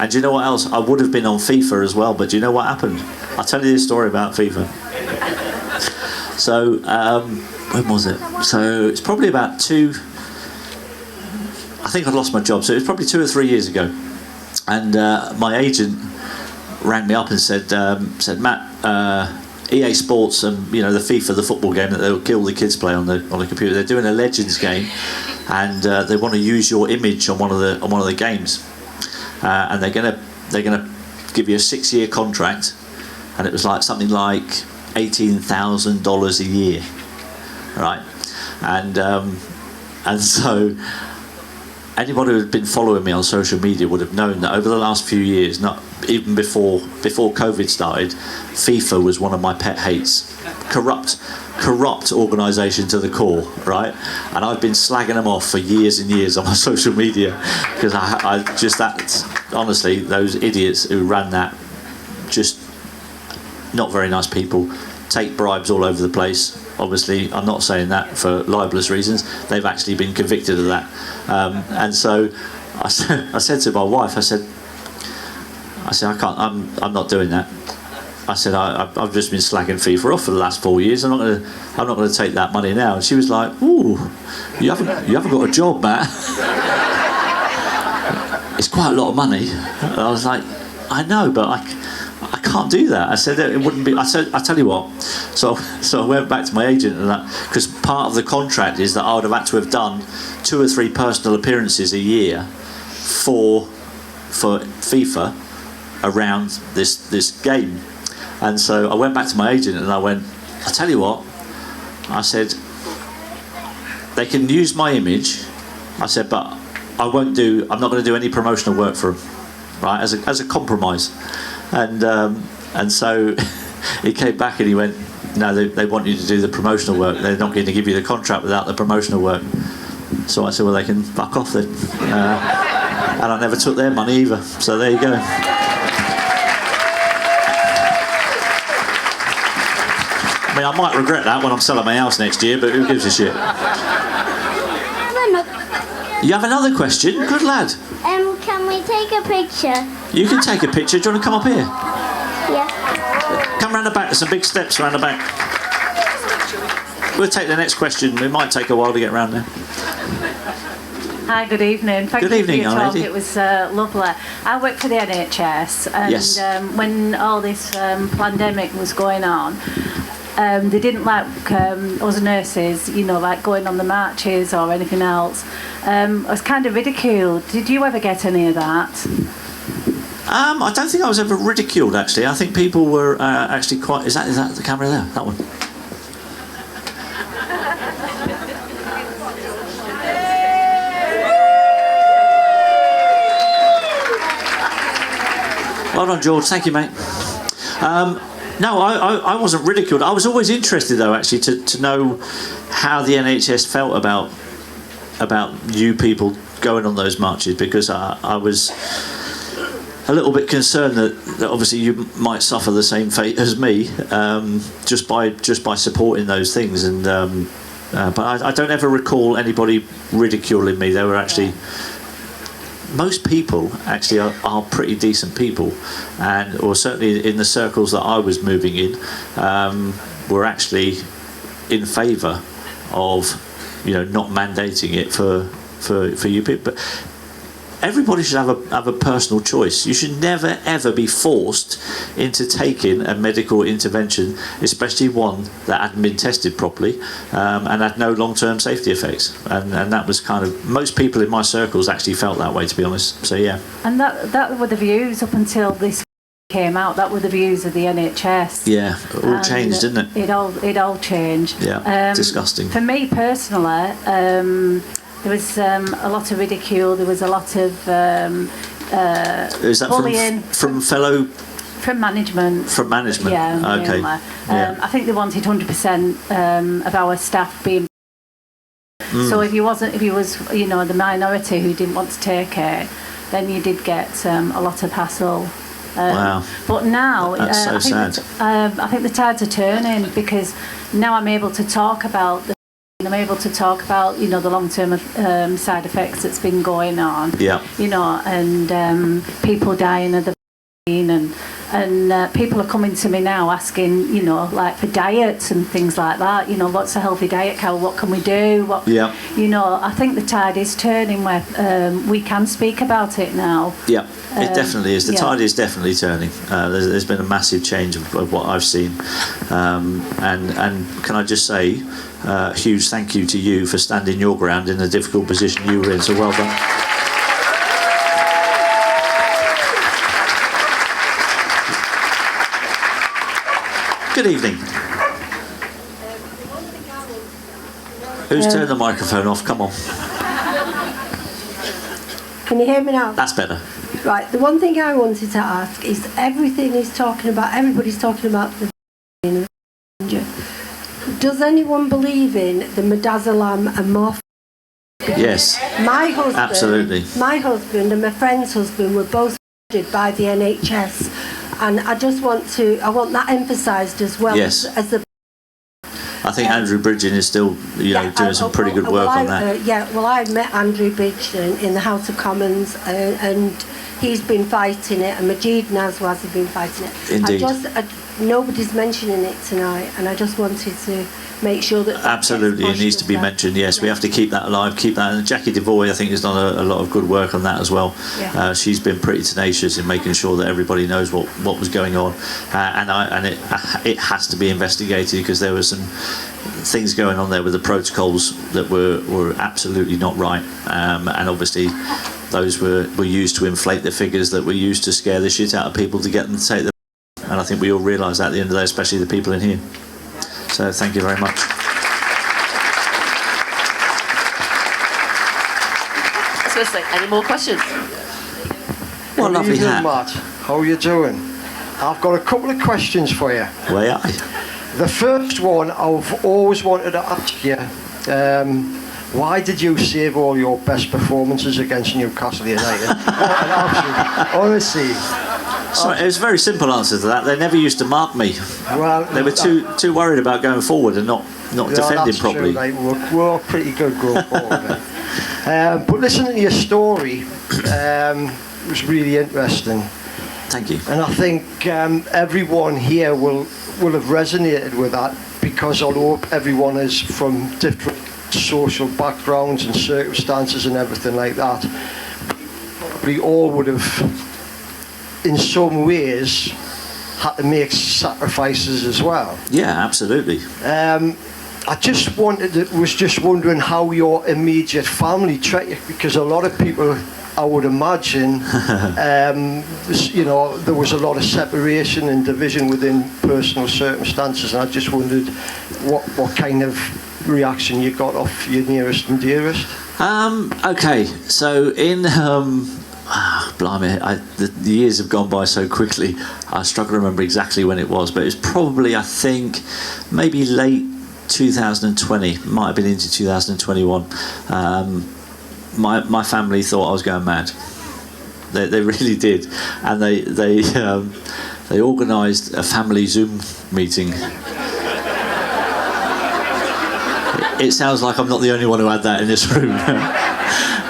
And do you know what else? I would have been on FIFA as well, but do you know what happened? I'll tell you this story about FIFA. So, when was it? So it's probably about I think I'd lost my job, so it was probably 2 or 3 years ago. And my agent rang me up and said, Matt, EA Sports and the FIFA, the football game that they'll kill the kids play on the computer. They're doing a Legends game, and they want to use your image on one of the games, and they're gonna give you a 6-year contract, and it was like something like $18,000 a year, right? And so. Anybody who had been following me on social media would have known that over the last few years, not even before COVID started, FIFA was one of my pet hates. Corrupt organisation to the core, right? And I've been slagging them off for years and years on my social media because I just honestly, those idiots who ran that, just not very nice people, take bribes all over the place. Obviously, I'm not saying that for libelous reasons. They've actually been convicted of that. And so I said to my wife, I said, I can't. I'm not doing that. I said, I've just been slagging FIFA off for the last 4 years. I'm not going to take that money now. And she was like, "Ooh, you haven't got a job, Matt." It's quite a lot of money. And I was like, I know, but I can't do that. I said it wouldn't be. I said, I tell you what. So I went back to my agent and that, because part of the contract is that I would have had to have done 2 or 3 personal appearances a year for FIFA around this game. And so I went back to my agent and I went, I tell you what. I said, they can use my image. I said, but I'm not going to do any promotional work for them, right? As a compromise. And so he came back and he went, no, they want you to do the promotional work. They're not going to give you the contract without the promotional work. So I said, well, they can fuck off then. And I never took their money either. So there you go. I mean, I might regret that when I'm selling my house next year, but who gives a shit? You have another question? Good lad. Can we take a picture? You can take a picture. Do you want to come up here? Yeah. Come round the back. There's some big steps around the back. We'll take the next question. It might take a while to get round there. Hi, good evening. Thank Good you evening, for your young talk. lady. It was lovely. I work for the NHS, and Yes. When all this pandemic was going on, they didn't like us nurses, like going on the marches or anything else. I was kind of ridiculed. Did you ever get any of that? I don't think I was ever ridiculed, actually. I think people were actually quite... Is that the camera there? That one? Well done, George. Thank you, mate. No, I wasn't ridiculed. I was always interested, though, actually, to know how the NHS felt about you people going on those marches because I was a little bit concerned that obviously you might suffer the same fate as me just by supporting those things. And but I don't ever recall anybody ridiculing me. They were actually, most people actually are pretty decent people, or certainly in the circles that I was moving in, were actually in favour of, not mandating it for you people. But everybody should have a personal choice. You should never ever be forced into taking a medical intervention, especially one that hadn't been tested properly and had no long-term safety effects. And that was kind of, most people in my circles actually felt that way, to be honest. So yeah. And that were the views up until this came out. That were the views of the NHS. Yeah, it all changed, didn't it? It all changed. Yeah, disgusting. For me personally, there was a lot of ridicule. There was a lot of is that bullying from fellow? From management. From management. Yeah. Okay. I think they wanted 100% of our staff being. So if you was the minority who didn't want to take it, then you did get a lot of hassle. Wow. But now that's so sad. I think the tides are turning, because now I'm able to talk about the long-term side effects that's been going on. Yeah. And people dying of the vaccine, and people are coming to me now asking, like for diets and things like that. What's a healthy diet, Carol? What can we do? Yeah. I think the tide is turning where we can speak about it now. Yeah, it definitely is. The tide is definitely turning. There's been a massive change of what I've seen, and can I just say, huge thank you to you for standing your ground in the difficult position you were in. So well done. Good evening. Who's turned the microphone off? Come on. Can you hear me now? That's better. Right, the one thing I wanted to ask is, everybody's talking about the danger. Does anyone believe in the midazolam and morphine? Yes. My husband, absolutely. My husband and my friend's husband were both treated by the NHS, and I want that emphasised as well. Yes. as the. I think Andrew Bridgen is still, doing some pretty good work on that. I met Andrew Bridgen in the House of Commons, and he's been fighting it, and Majid Nazwaz has been fighting it. Indeed. Nobody's mentioning it tonight, and I just wanted to make sure that. Absolutely, it needs to be mentioned. Yes, we have to keep that alive, keep that. And Jackie Devoy, I think, has done a lot of good work on that as well. Yeah. She's been pretty tenacious in making sure that everybody knows what was going on, and it has to be investigated, because there were some things going on there with the protocols that were absolutely not right, and obviously those were used to inflate the figures that were used to scare the shit out of people to get them to take them. And I think we all realise that at the end of the day, especially the people in here. So thank you very much. Any more questions? What a lovely hat. Matt. How are you doing? I've got a couple of questions for you. Way are you? The first one, I've always wanted to ask you, why did you save all your best performances against Newcastle United? Honestly. Sorry, it was a very simple answer to that. They never used to mark me. Well, they were too worried about going forward and not defending properly. True, mate. We're all pretty good going forward. But listening to your story was really interesting. Thank you. And I think everyone here will have resonated with that, because although everyone is from different social backgrounds and circumstances and everything like that, we all would have, in some ways, had to make sacrifices as well. Yeah, absolutely. I was just wondering how your immediate family treated you, because a lot of people, I would imagine, there was a lot of separation and division within personal circumstances, and I just wondered what kind of reaction you got off your nearest and dearest. Okay, so in blimey, the years have gone by so quickly. I struggle to remember exactly when it was, but it was probably, I think, maybe late 2020, might have been into 2021. my family thought I was going mad. They really did, and they organised a family Zoom meeting. It sounds like I'm not the only one who had that in this room.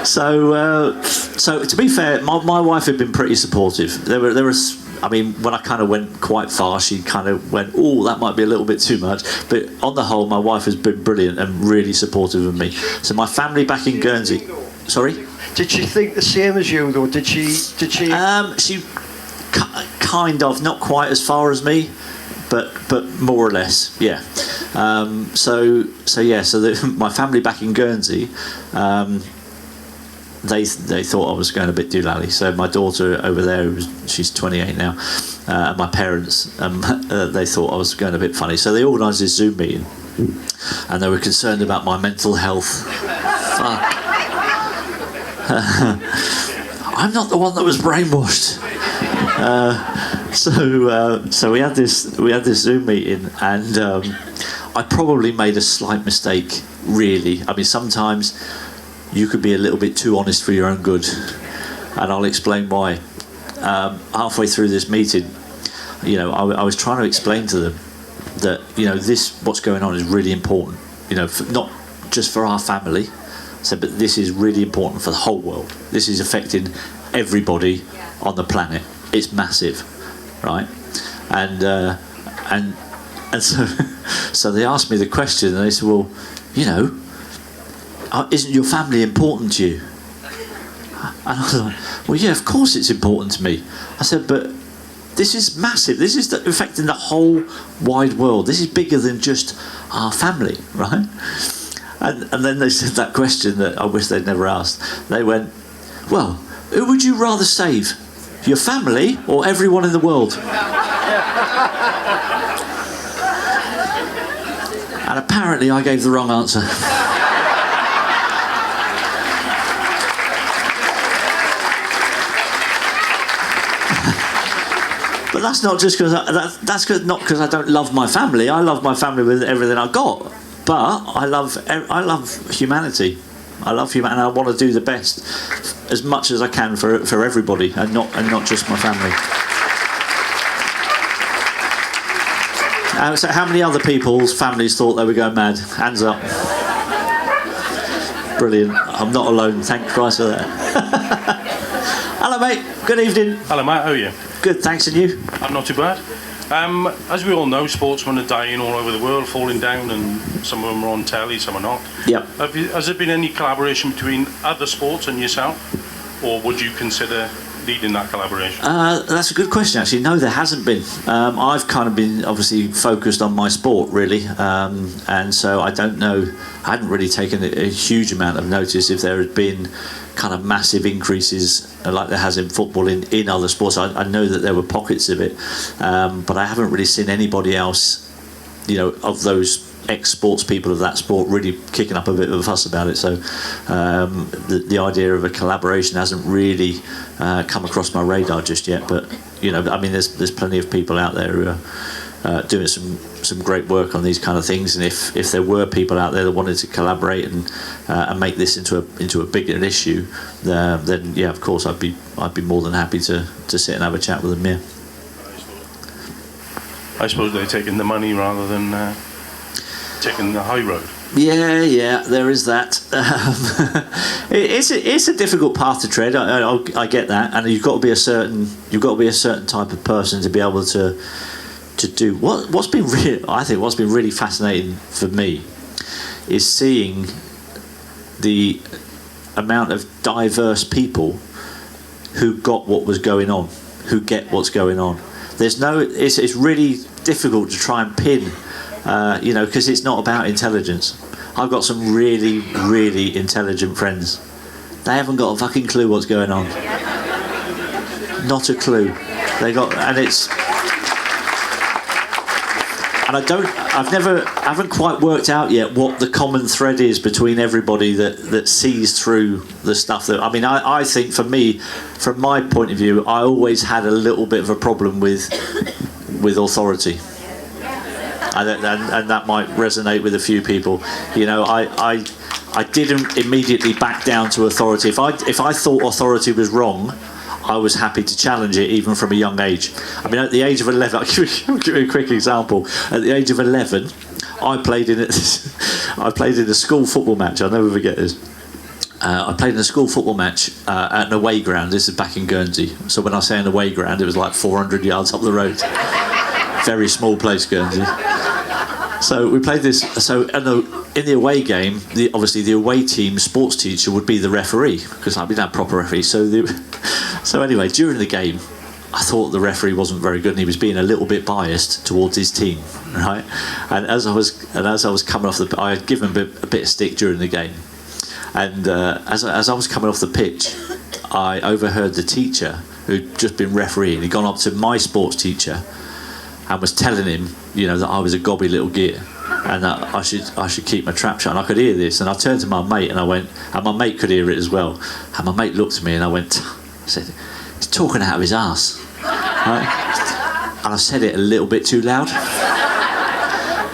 So to be fair, my wife had been pretty supportive. There was, I mean, when I kind of went quite far, she kind of went, "Oh, that might be a little bit too much." But on the whole, my wife has been brilliant and really supportive of me. So my family back in Guernsey. Sorry? Did she think the same as you, though? Did she? She kind of, not quite as far as me, but more or less, yeah. So my family back in Guernsey, they thought I was going a bit doolally. So my daughter over there, she's 28 now, and my parents, they thought I was going a bit funny. So they organised this Zoom meeting, and they were concerned about my mental health. I'm not the one that was brainwashed. So we had this Zoom meeting, and I probably made a slight mistake. Really, I mean, sometimes you could be a little bit too honest for your own good, and I'll explain why. Halfway through this meeting, I was trying to explain to them that what's going on is really important. Not just for our family. But this is really important for the whole world. This is affecting everybody on the planet. It's massive, right? And so they asked me the question, and they said, "Well, isn't your family important to you?" And I was like, "Well, yeah, of course it's important to me." I said, "But this is massive. This is affecting the whole wide world. This is bigger than just our family, right?" And then they said that question that I wish they'd never asked. They went, "Well, who would you rather save? Your family or everyone in the world?" And apparently I gave the wrong answer. But that's not just because not because I don't love my family. I love my family with everything I've got. But I love humanity. I love humanity, and I want to do the best as much as I can for everybody, and not just my family. So, how many other people's families thought they were going mad? Hands up. Brilliant. I'm not alone. Thank Christ for that. Hello, mate. Good evening. Hello, mate. How are you? Good. Thanks, and you? I'm not too bad. As we all know, sportsmen are dying all over the world, falling down, and some of them are on telly, some are not. Yep. Has there been any collaboration between other sports and yourself, or would you consider leading that collaboration? That's a good question, actually. No, there hasn't been. I've kind of been obviously focused on my sport, really, and so I don't know. I hadn't really taken a huge amount of notice if there had been kind of massive increases like there has in football in other sports. I know that there were pockets of it, but I haven't really seen anybody else, of those ex-sports people of that sport really kicking up a bit of a fuss about it. So the idea of a collaboration hasn't really come across my radar just yet. But I mean, there's plenty of people out there who are doing some great work on these kind of things. And if there were people out there that wanted to collaborate and make this into a bigger issue, then yeah, of course I'd be more than happy to sit and have a chat with them. Yeah. I suppose they're taking the money rather than taking the high road. Yeah, there is that. It's a difficult path to tread. I get that, and you've got to be a certain type of person to be able to do what's been really fascinating for me is seeing the amount of diverse people who got what was going on, who get what's going on. It's really difficult to try and pin, because it's not about intelligence. I've got some really, really intelligent friends. They haven't got a fucking clue what's going on. Not a clue. I haven't quite worked out yet what the common thread is between everybody that sees through the stuff that. I mean, I think for me, from my point of view, I always had a little bit of a problem with authority. And that might resonate with a few people. I I didn't immediately back down to authority. If I thought authority was wrong, I was happy to challenge it even from a young age. I mean, at the age of 11, I'll give you a quick example. At the age of 11, I played in a school football match. I'll never forget this. I played in a school football match at an away ground. This is back in Guernsey. So when I say an away ground, it was like 400 yards up the road. Very small place, Guernsey. So we played this. So in the away game, obviously the away team sports teacher would be the referee, because we didn't have proper referee. So anyway, during the game, I thought the referee wasn't very good, and he was being a little bit biased towards his team, right? And as I was coming off I had given him a bit of stick during the game, and as I was coming off the pitch, I overheard the teacher who'd just been refereeing. He'd gone up to my sports teacher and was telling him, that I was a gobby little git, and that I should keep my trap shut. And I could hear this, and I turned to my mate, and I went, and my mate could hear it as well. And my mate looked at me, and I said, he's talking out of his arse, right? And I said it a little bit too loud.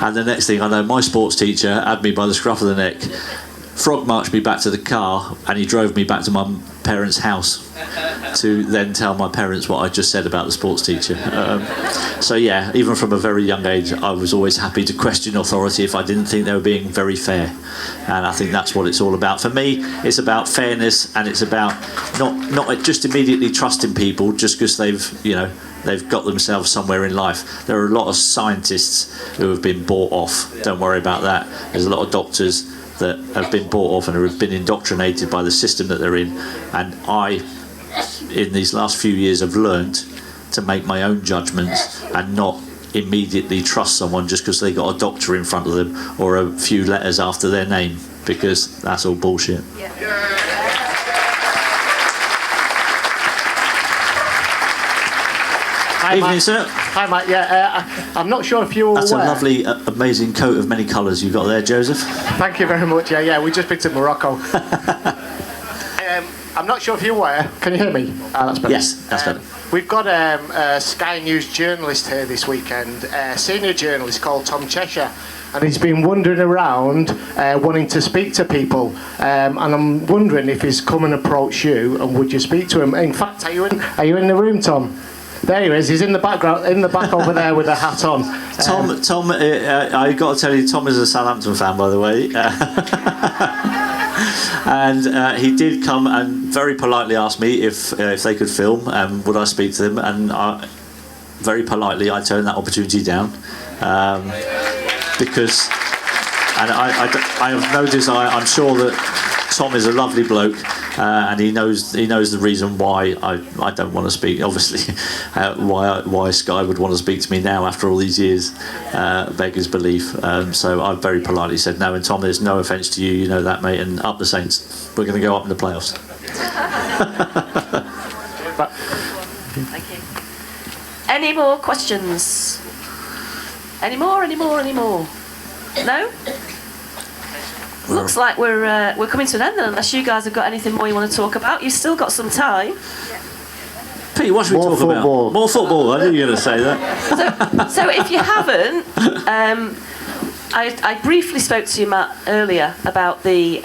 And the next thing I know, my sports teacher had me by the scruff of the neck, frog marched me back to the car, and he drove me back to my parents' house to then tell my parents what I just said about the sports teacher. So yeah, even from a very young age, I was always happy to question authority if I didn't think they were being very fair. And I think that's what it's all about. For me, it's about fairness, and it's about not just immediately trusting people just because they've got themselves somewhere in life. There are a lot of scientists who have been bought off. Don't worry about that. There's a lot of doctors that have been bought off and have been indoctrinated by the system that they're in. And I, in these last few years, have learned to make my own judgments and not immediately trust someone just because they got a doctor in front of them or a few letters after their name, because that's all bullshit. Hi, Evening, Mike. sir. Hi, Mike. Yeah, I'm not sure if you're aware. That's a lovely, amazing coat of many colours you've got there, Joseph. Thank you very much. Yeah, we just been to Morocco. I'm not sure if you're aware. Can you hear me? That's better. Yes, that's better. We've got a Sky News journalist here this weekend, a senior journalist called Tom Cheshire, and he's been wandering around wanting to speak to people, and I'm wondering if he's come and approached you, and would you speak to him? In fact, are you in the room, Tom? There he is. He's in the background, in the back over there with a hat on. Tom, I got to tell you, Tom is a Southampton fan, by the way. And he did come and very politely asked me if they could film and would I speak to them, and very politely I turned that opportunity down because, and I have no desire. I'm sure that Tom is a lovely bloke, and he knows the reason why I don't want to speak. Obviously, why Sky would want to speak to me now after all these years beggars belief. So I very politely said no. And Tom, there's no offence to you, you know that, mate. And up the Saints, we're going to go up in the playoffs. Thank you. Any more questions? Any more? No? Looks like we're coming to an end then, unless you guys have got anything more you want to talk about. You've still got some time. Pete, what should we talk about? More football. I knew you were going to say that. So if you haven't, I briefly spoke to you, Matt, earlier about the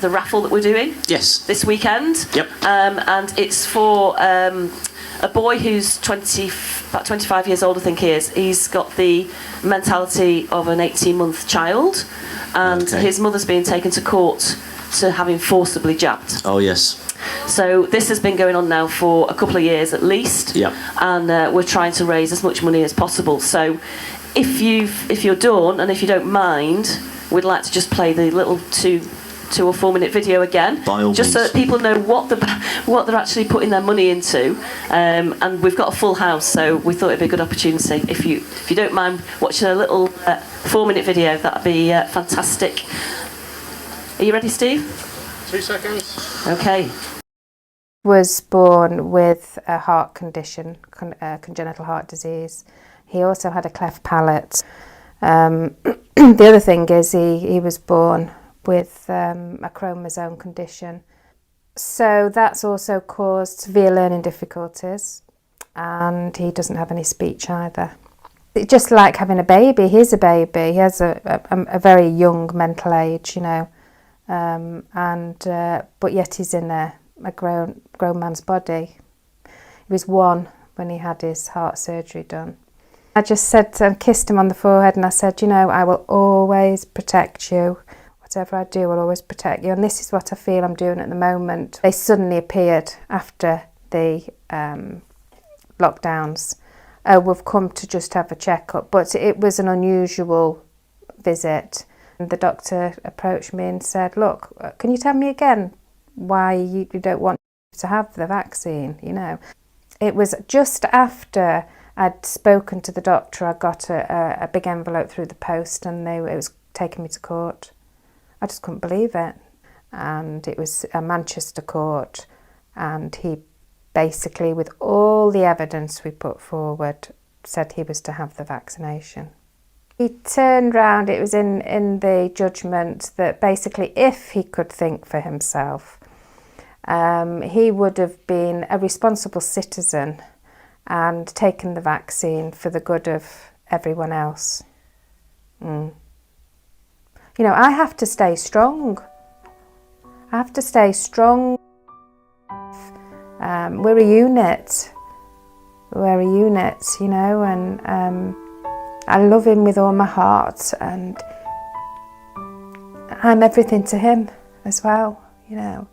raffle that we're doing. Yes. This weekend. Yep. And it's for a boy who's about 25 years old, I think he is. He's got the mentality of an 18-month child, and his mother's being taken to court to having forcibly jabbed. Oh, yes. So this has been going on now for a couple of years at least. Yep. And we're trying to raise as much money as possible. So if you're done and if you don't mind, we'd like to just play the little 2 or 4 minute video again, just so that people know what they're actually putting their money into. And we've got a full house, so we thought it'd be a good opportunity. If you don't mind watching a little 4 minute video, that'd be fantastic. Are you ready, Steve? 2 seconds. Okay. Was born with a heart condition, congenital heart disease. He also had a cleft palate. The other thing is he was born with a chromosome condition. So that's also caused severe learning difficulties, and he doesn't have any speech either. It's just like having a baby. He's a baby. He has a very young mental age, but yet he's in a grown man's body. He was 1 when he had his heart surgery done. I just said and kissed him on the forehead, and I said, you know, I will always protect you. Whatever I do, I'll always protect you. And this is what I feel I'm doing at the moment. They suddenly appeared after the lockdowns. We've come to just have a checkup, but it was an unusual visit. And the doctor approached me and said, look, can you tell me again why you don't want to have the vaccine, you know? It was just after I'd spoken to the doctor, I got a big envelope through the post, and it was taking me to court. I just couldn't believe it. And it was a Manchester court, and he basically, with all the evidence we put forward, said he was to have the vaccination. He turned round, it was in the judgment, that basically if he could think for himself, he would have been a responsible citizen and taken the vaccine for the good of everyone else. You know, I have to stay strong. I have to stay strong. We're a unit. We're a unit, you know, and I love him with all my heart, and I'm everything to him as well, you know.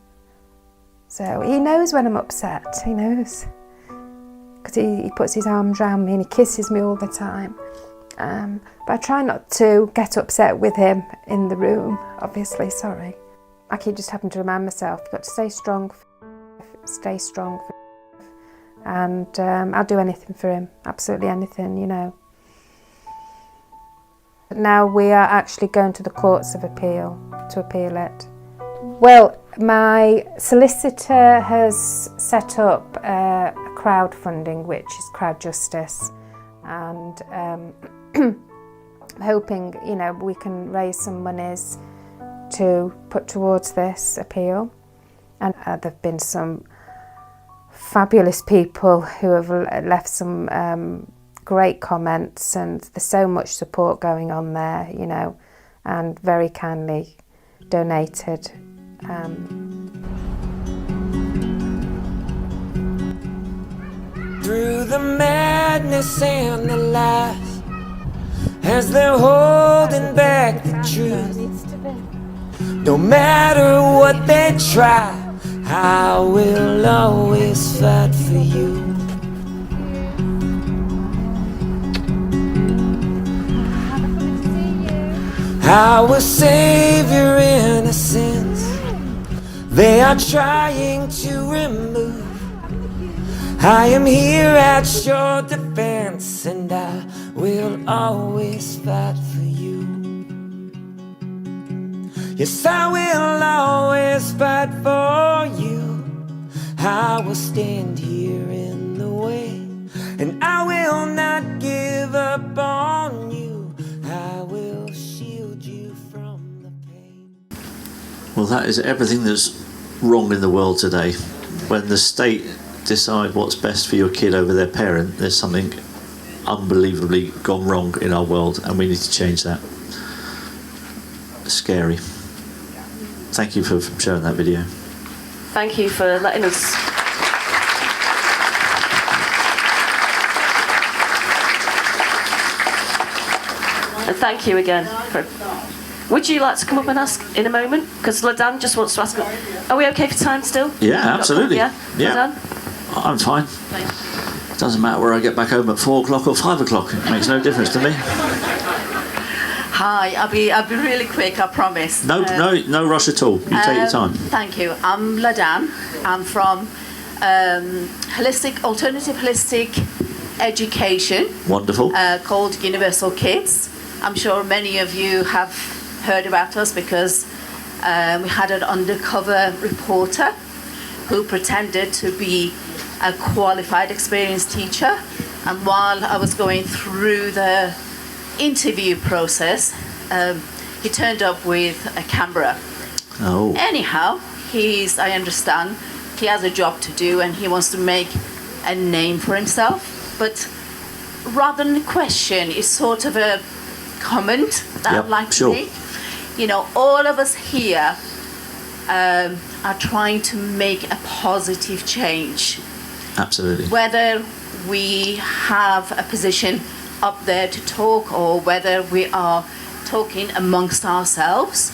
So he knows when I'm upset, he knows. Because he puts his arms around me and he kisses me all the time. But I try not to get upset with him in the room, obviously, sorry. I keep just having to remind myself, you've got to stay strong, and I'll do anything for him, absolutely anything, you know. But now we are actually going to the courts of appeal to appeal it. Well, my solicitor has set up a crowdfunding, which is Crowd Justice, and I'm hoping, you know, we can raise some monies to put towards this appeal. And there have been some fabulous people who have left some great comments, and there's so much support going on there, you know, and very kindly donated. Through the madness and the lies, as they're holding back the truth, no matter what they try, I will always fight for you. I will save your innocence. They are trying to remove. I am here at your defense, and I will always fight for you. Yes, I will always fight for you. I will stand here in the way, and I will not give up on you. I will shield you from the pain. Well, that is everything that's wrong in the world today. When the state decide what's best for your kid over their parent, there's something unbelievably gone wrong in our world, and we need to change that. Scary. Thank you for sharing that video. Thank you for letting us. And thank you again. Would you like to come up and ask in a moment? Because Ladan just wants to ask. Are we okay for time still? Yeah, absolutely. Yeah? Yeah. I'm fine. Doesn't matter where I get back home at 4 o'clock or 5 o'clock. It makes no difference to me. Hi, I'll be really quick, I promise. No rush at all. You take your time. Thank you. I'm Ladan. I'm from alternative holistic education. Wonderful. Called Universal Kids. I'm sure many of you have heard about us because we had an undercover reporter who pretended to be a qualified, experienced teacher. And while I was going through the interview process, he turned up with a Cumbria. Oh. Anyhow, I understand, he has a job to do and he wants to make a name for himself. But rather than a question, it's sort of a comment that I'd like to make. You know, all of us here are trying to make a positive change. Absolutely. Whether we have a position up there to talk or whether we are talking amongst ourselves.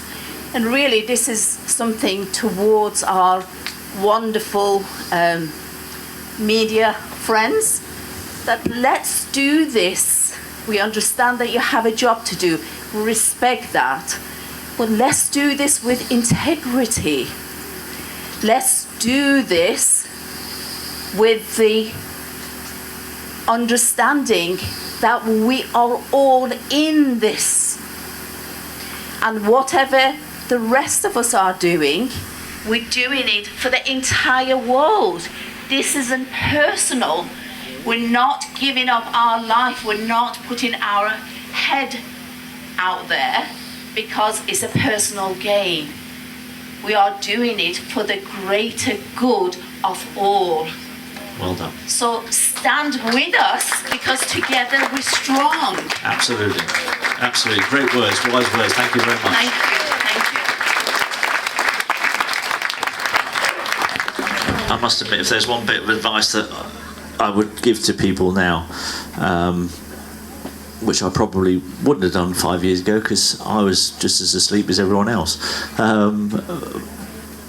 And really this is something towards our wonderful media friends, that let's do this. We understand that you have a job to do. We respect that. But let's do this with integrity. Let's do this with the understanding that we are all in this. And whatever the rest of us are doing, we're doing it for the entire world. This isn't personal. We're not giving up our life. We're not putting our head out there because it's a personal gain. We are doing it for the greater good of all. Well done. So stand with us, because together we're strong. Absolutely. Absolutely. Great words, wise words. Thank you very much. Thank you. I must admit, if there's one bit of advice that I would give to people now, which I probably wouldn't have done 5 years ago because I was just as asleep as everyone else.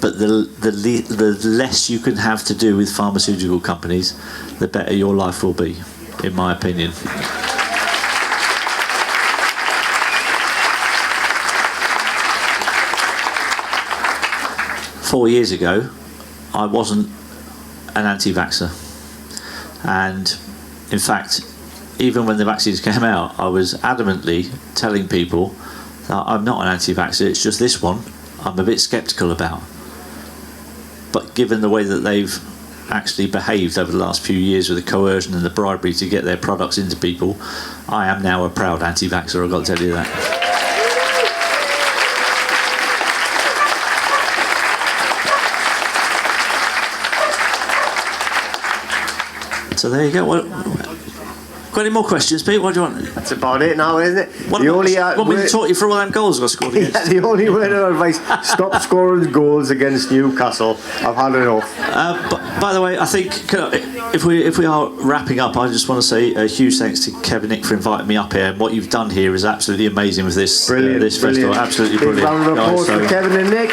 But the less you can have to do with pharmaceutical companies, the better your life will be, in my opinion. Four years ago, I wasn't an anti-vaxxer, and in fact, even when the vaccines came out, I was adamantly telling people that I'm not an anti-vaxxer, it's just this one I'm a bit sceptical about. But given the way that they've actually behaved over the last few years with the coercion and the bribery to get their products into people, I am now a proud anti-vaxxer, I've got to tell you that. So there you go. Got any more questions, Pete? What do you want? That's about it now, isn't it? Want me to talk you through all them goals I scored against? Yeah, the only word of advice, stop scoring goals against Newcastle. I've had enough. By the way, I think if we are wrapping up, I just want to say a huge thanks to Kevin Nick for inviting me up here. And what you've done here is absolutely amazing with this this festival. Absolutely brilliant. Big round of applause for Kevin and Nick.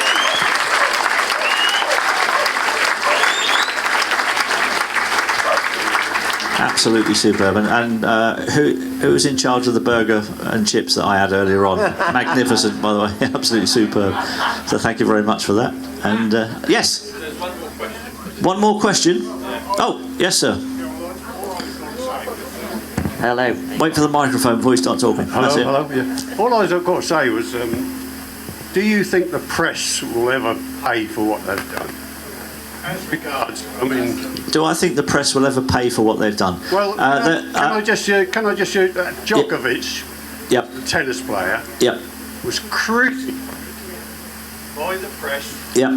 Absolutely superb. And who was in charge of the burger and chips that I had earlier on? Magnificent, by the way. Absolutely superb. So thank you very much for that. And yes. One more question. Oh, yes, sir. Hello. Wait for the microphone before you start talking. Hello. Yeah. All I've got to say was, do you think the press will ever pay for what they've done? As regards, do I think the press will ever pay for what they've done? Well, can I just shoot Djokovic, yep. the tennis player, yep. was crucified by the press. Yep.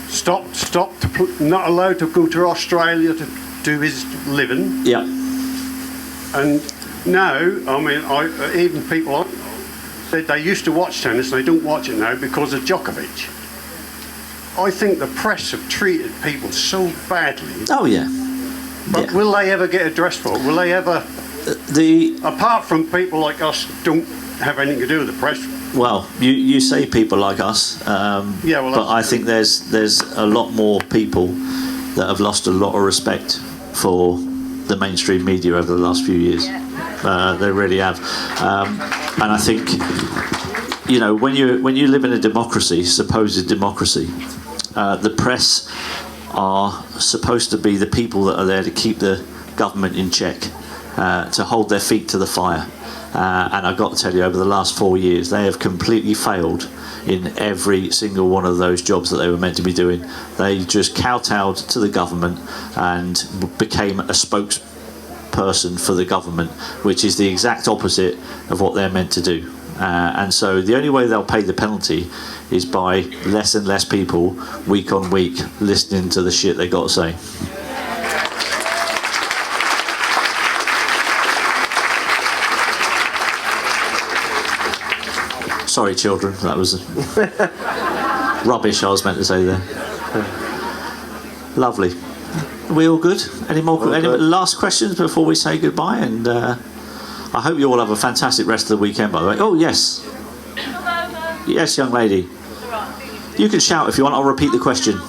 Stopped, not allowed to go to Australia to do his living. Yep. And now, even people said they used to watch tennis, they don't watch it now because of Djokovic. I think the press have treated people so badly. Oh yeah. But will they ever get addressed for it? Will they ever? Apart from people like us, don't have anything to do with the press. Well, you say people like us. But I think there's a lot more people that have lost a lot of respect for the mainstream media over the last few years. They really have, and I think when you live in a democracy, supposed democracy. The press are supposed to be the people that are there to keep the government in check, to hold their feet to the fire. And I've got to tell you, over the last 4 years, they have completely failed in every single one of those jobs that they were meant to be doing. They just kowtowed to the government and became a spokesperson for the government, which is the exact opposite of what they're meant to do. And so the only way they'll pay the penalty is by less and less people, week on week, listening to the shit they got to say. Sorry, children, that was rubbish I was meant to say there. Lovely. Are we all good? Any last questions before we say goodbye? And I hope you all have a fantastic rest of the weekend, by the way. Oh, yes. Yes, young lady. You can shout if you want. I'll repeat the question.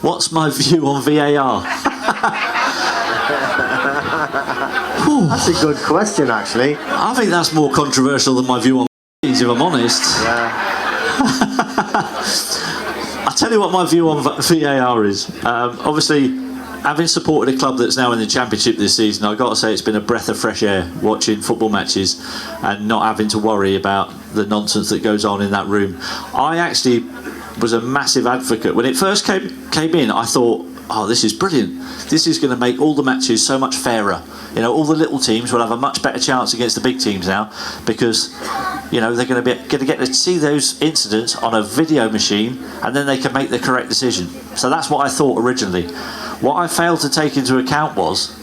What's my view on VAR? That's a good question, actually. I think that's more controversial than my view on if I'm honest. I'll tell you what my view on VAR is. Obviously, having supported a club that's now in the Championship this season, I've got to say it's been a breath of fresh air watching football matches and not having to worry about the nonsense that goes on in that room. I actually was a massive advocate. When it first came in, I thought, oh, this is brilliant. This is going to make all the matches so much fairer. You know, all the little teams will have a much better chance against the big teams now because, you know, they're going to get to see those incidents on a video machine and then they can make the correct decision. So that's what I thought originally. What I failed to take into account was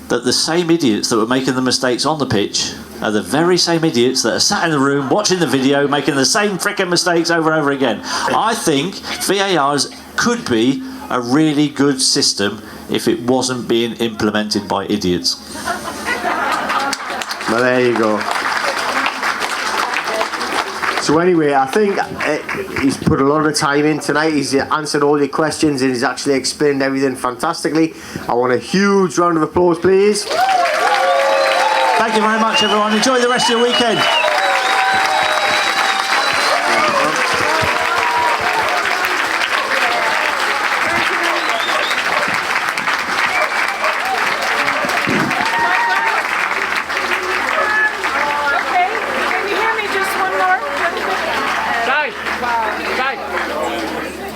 that the same idiots that were making the mistakes on the pitch are the very same idiots that are sat in the room watching the video making the same frickin' mistakes over and over again. I think VAR could be a really good system if it wasn't being implemented by idiots. Well, there you go. So anyway, I think he's put a lot of time in tonight. He's answered all your questions and he's actually explained everything fantastically. I want a huge round of applause, please. Thank you very much, everyone. Enjoy the rest of your weekend.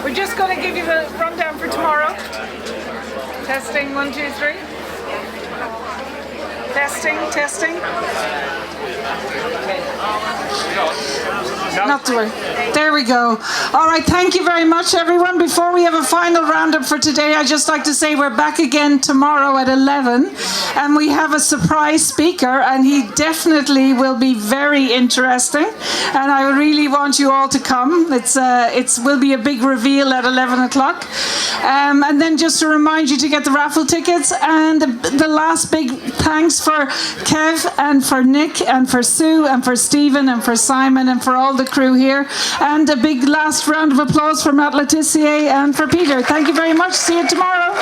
We're just going to give you the rundown for tomorrow. Testing, 1, 2, 3. Testing. Not to worry. There we go. All right, thank you very much, everyone. Before we have a final roundup for today, I'd just like to say we're back again tomorrow at 11, and we have a surprise speaker, and he definitely will be very interesting, and I really want you all to come. It will be a big reveal at 11 o'clock. And then just to remind you to get the raffle tickets, and the last big thanks for Kev and for Nick and for Sue and for Stephen and for Simon and for all the crew here, and a big last round of applause for Matt Tissier and for Peter. Thank you very much. See you tomorrow.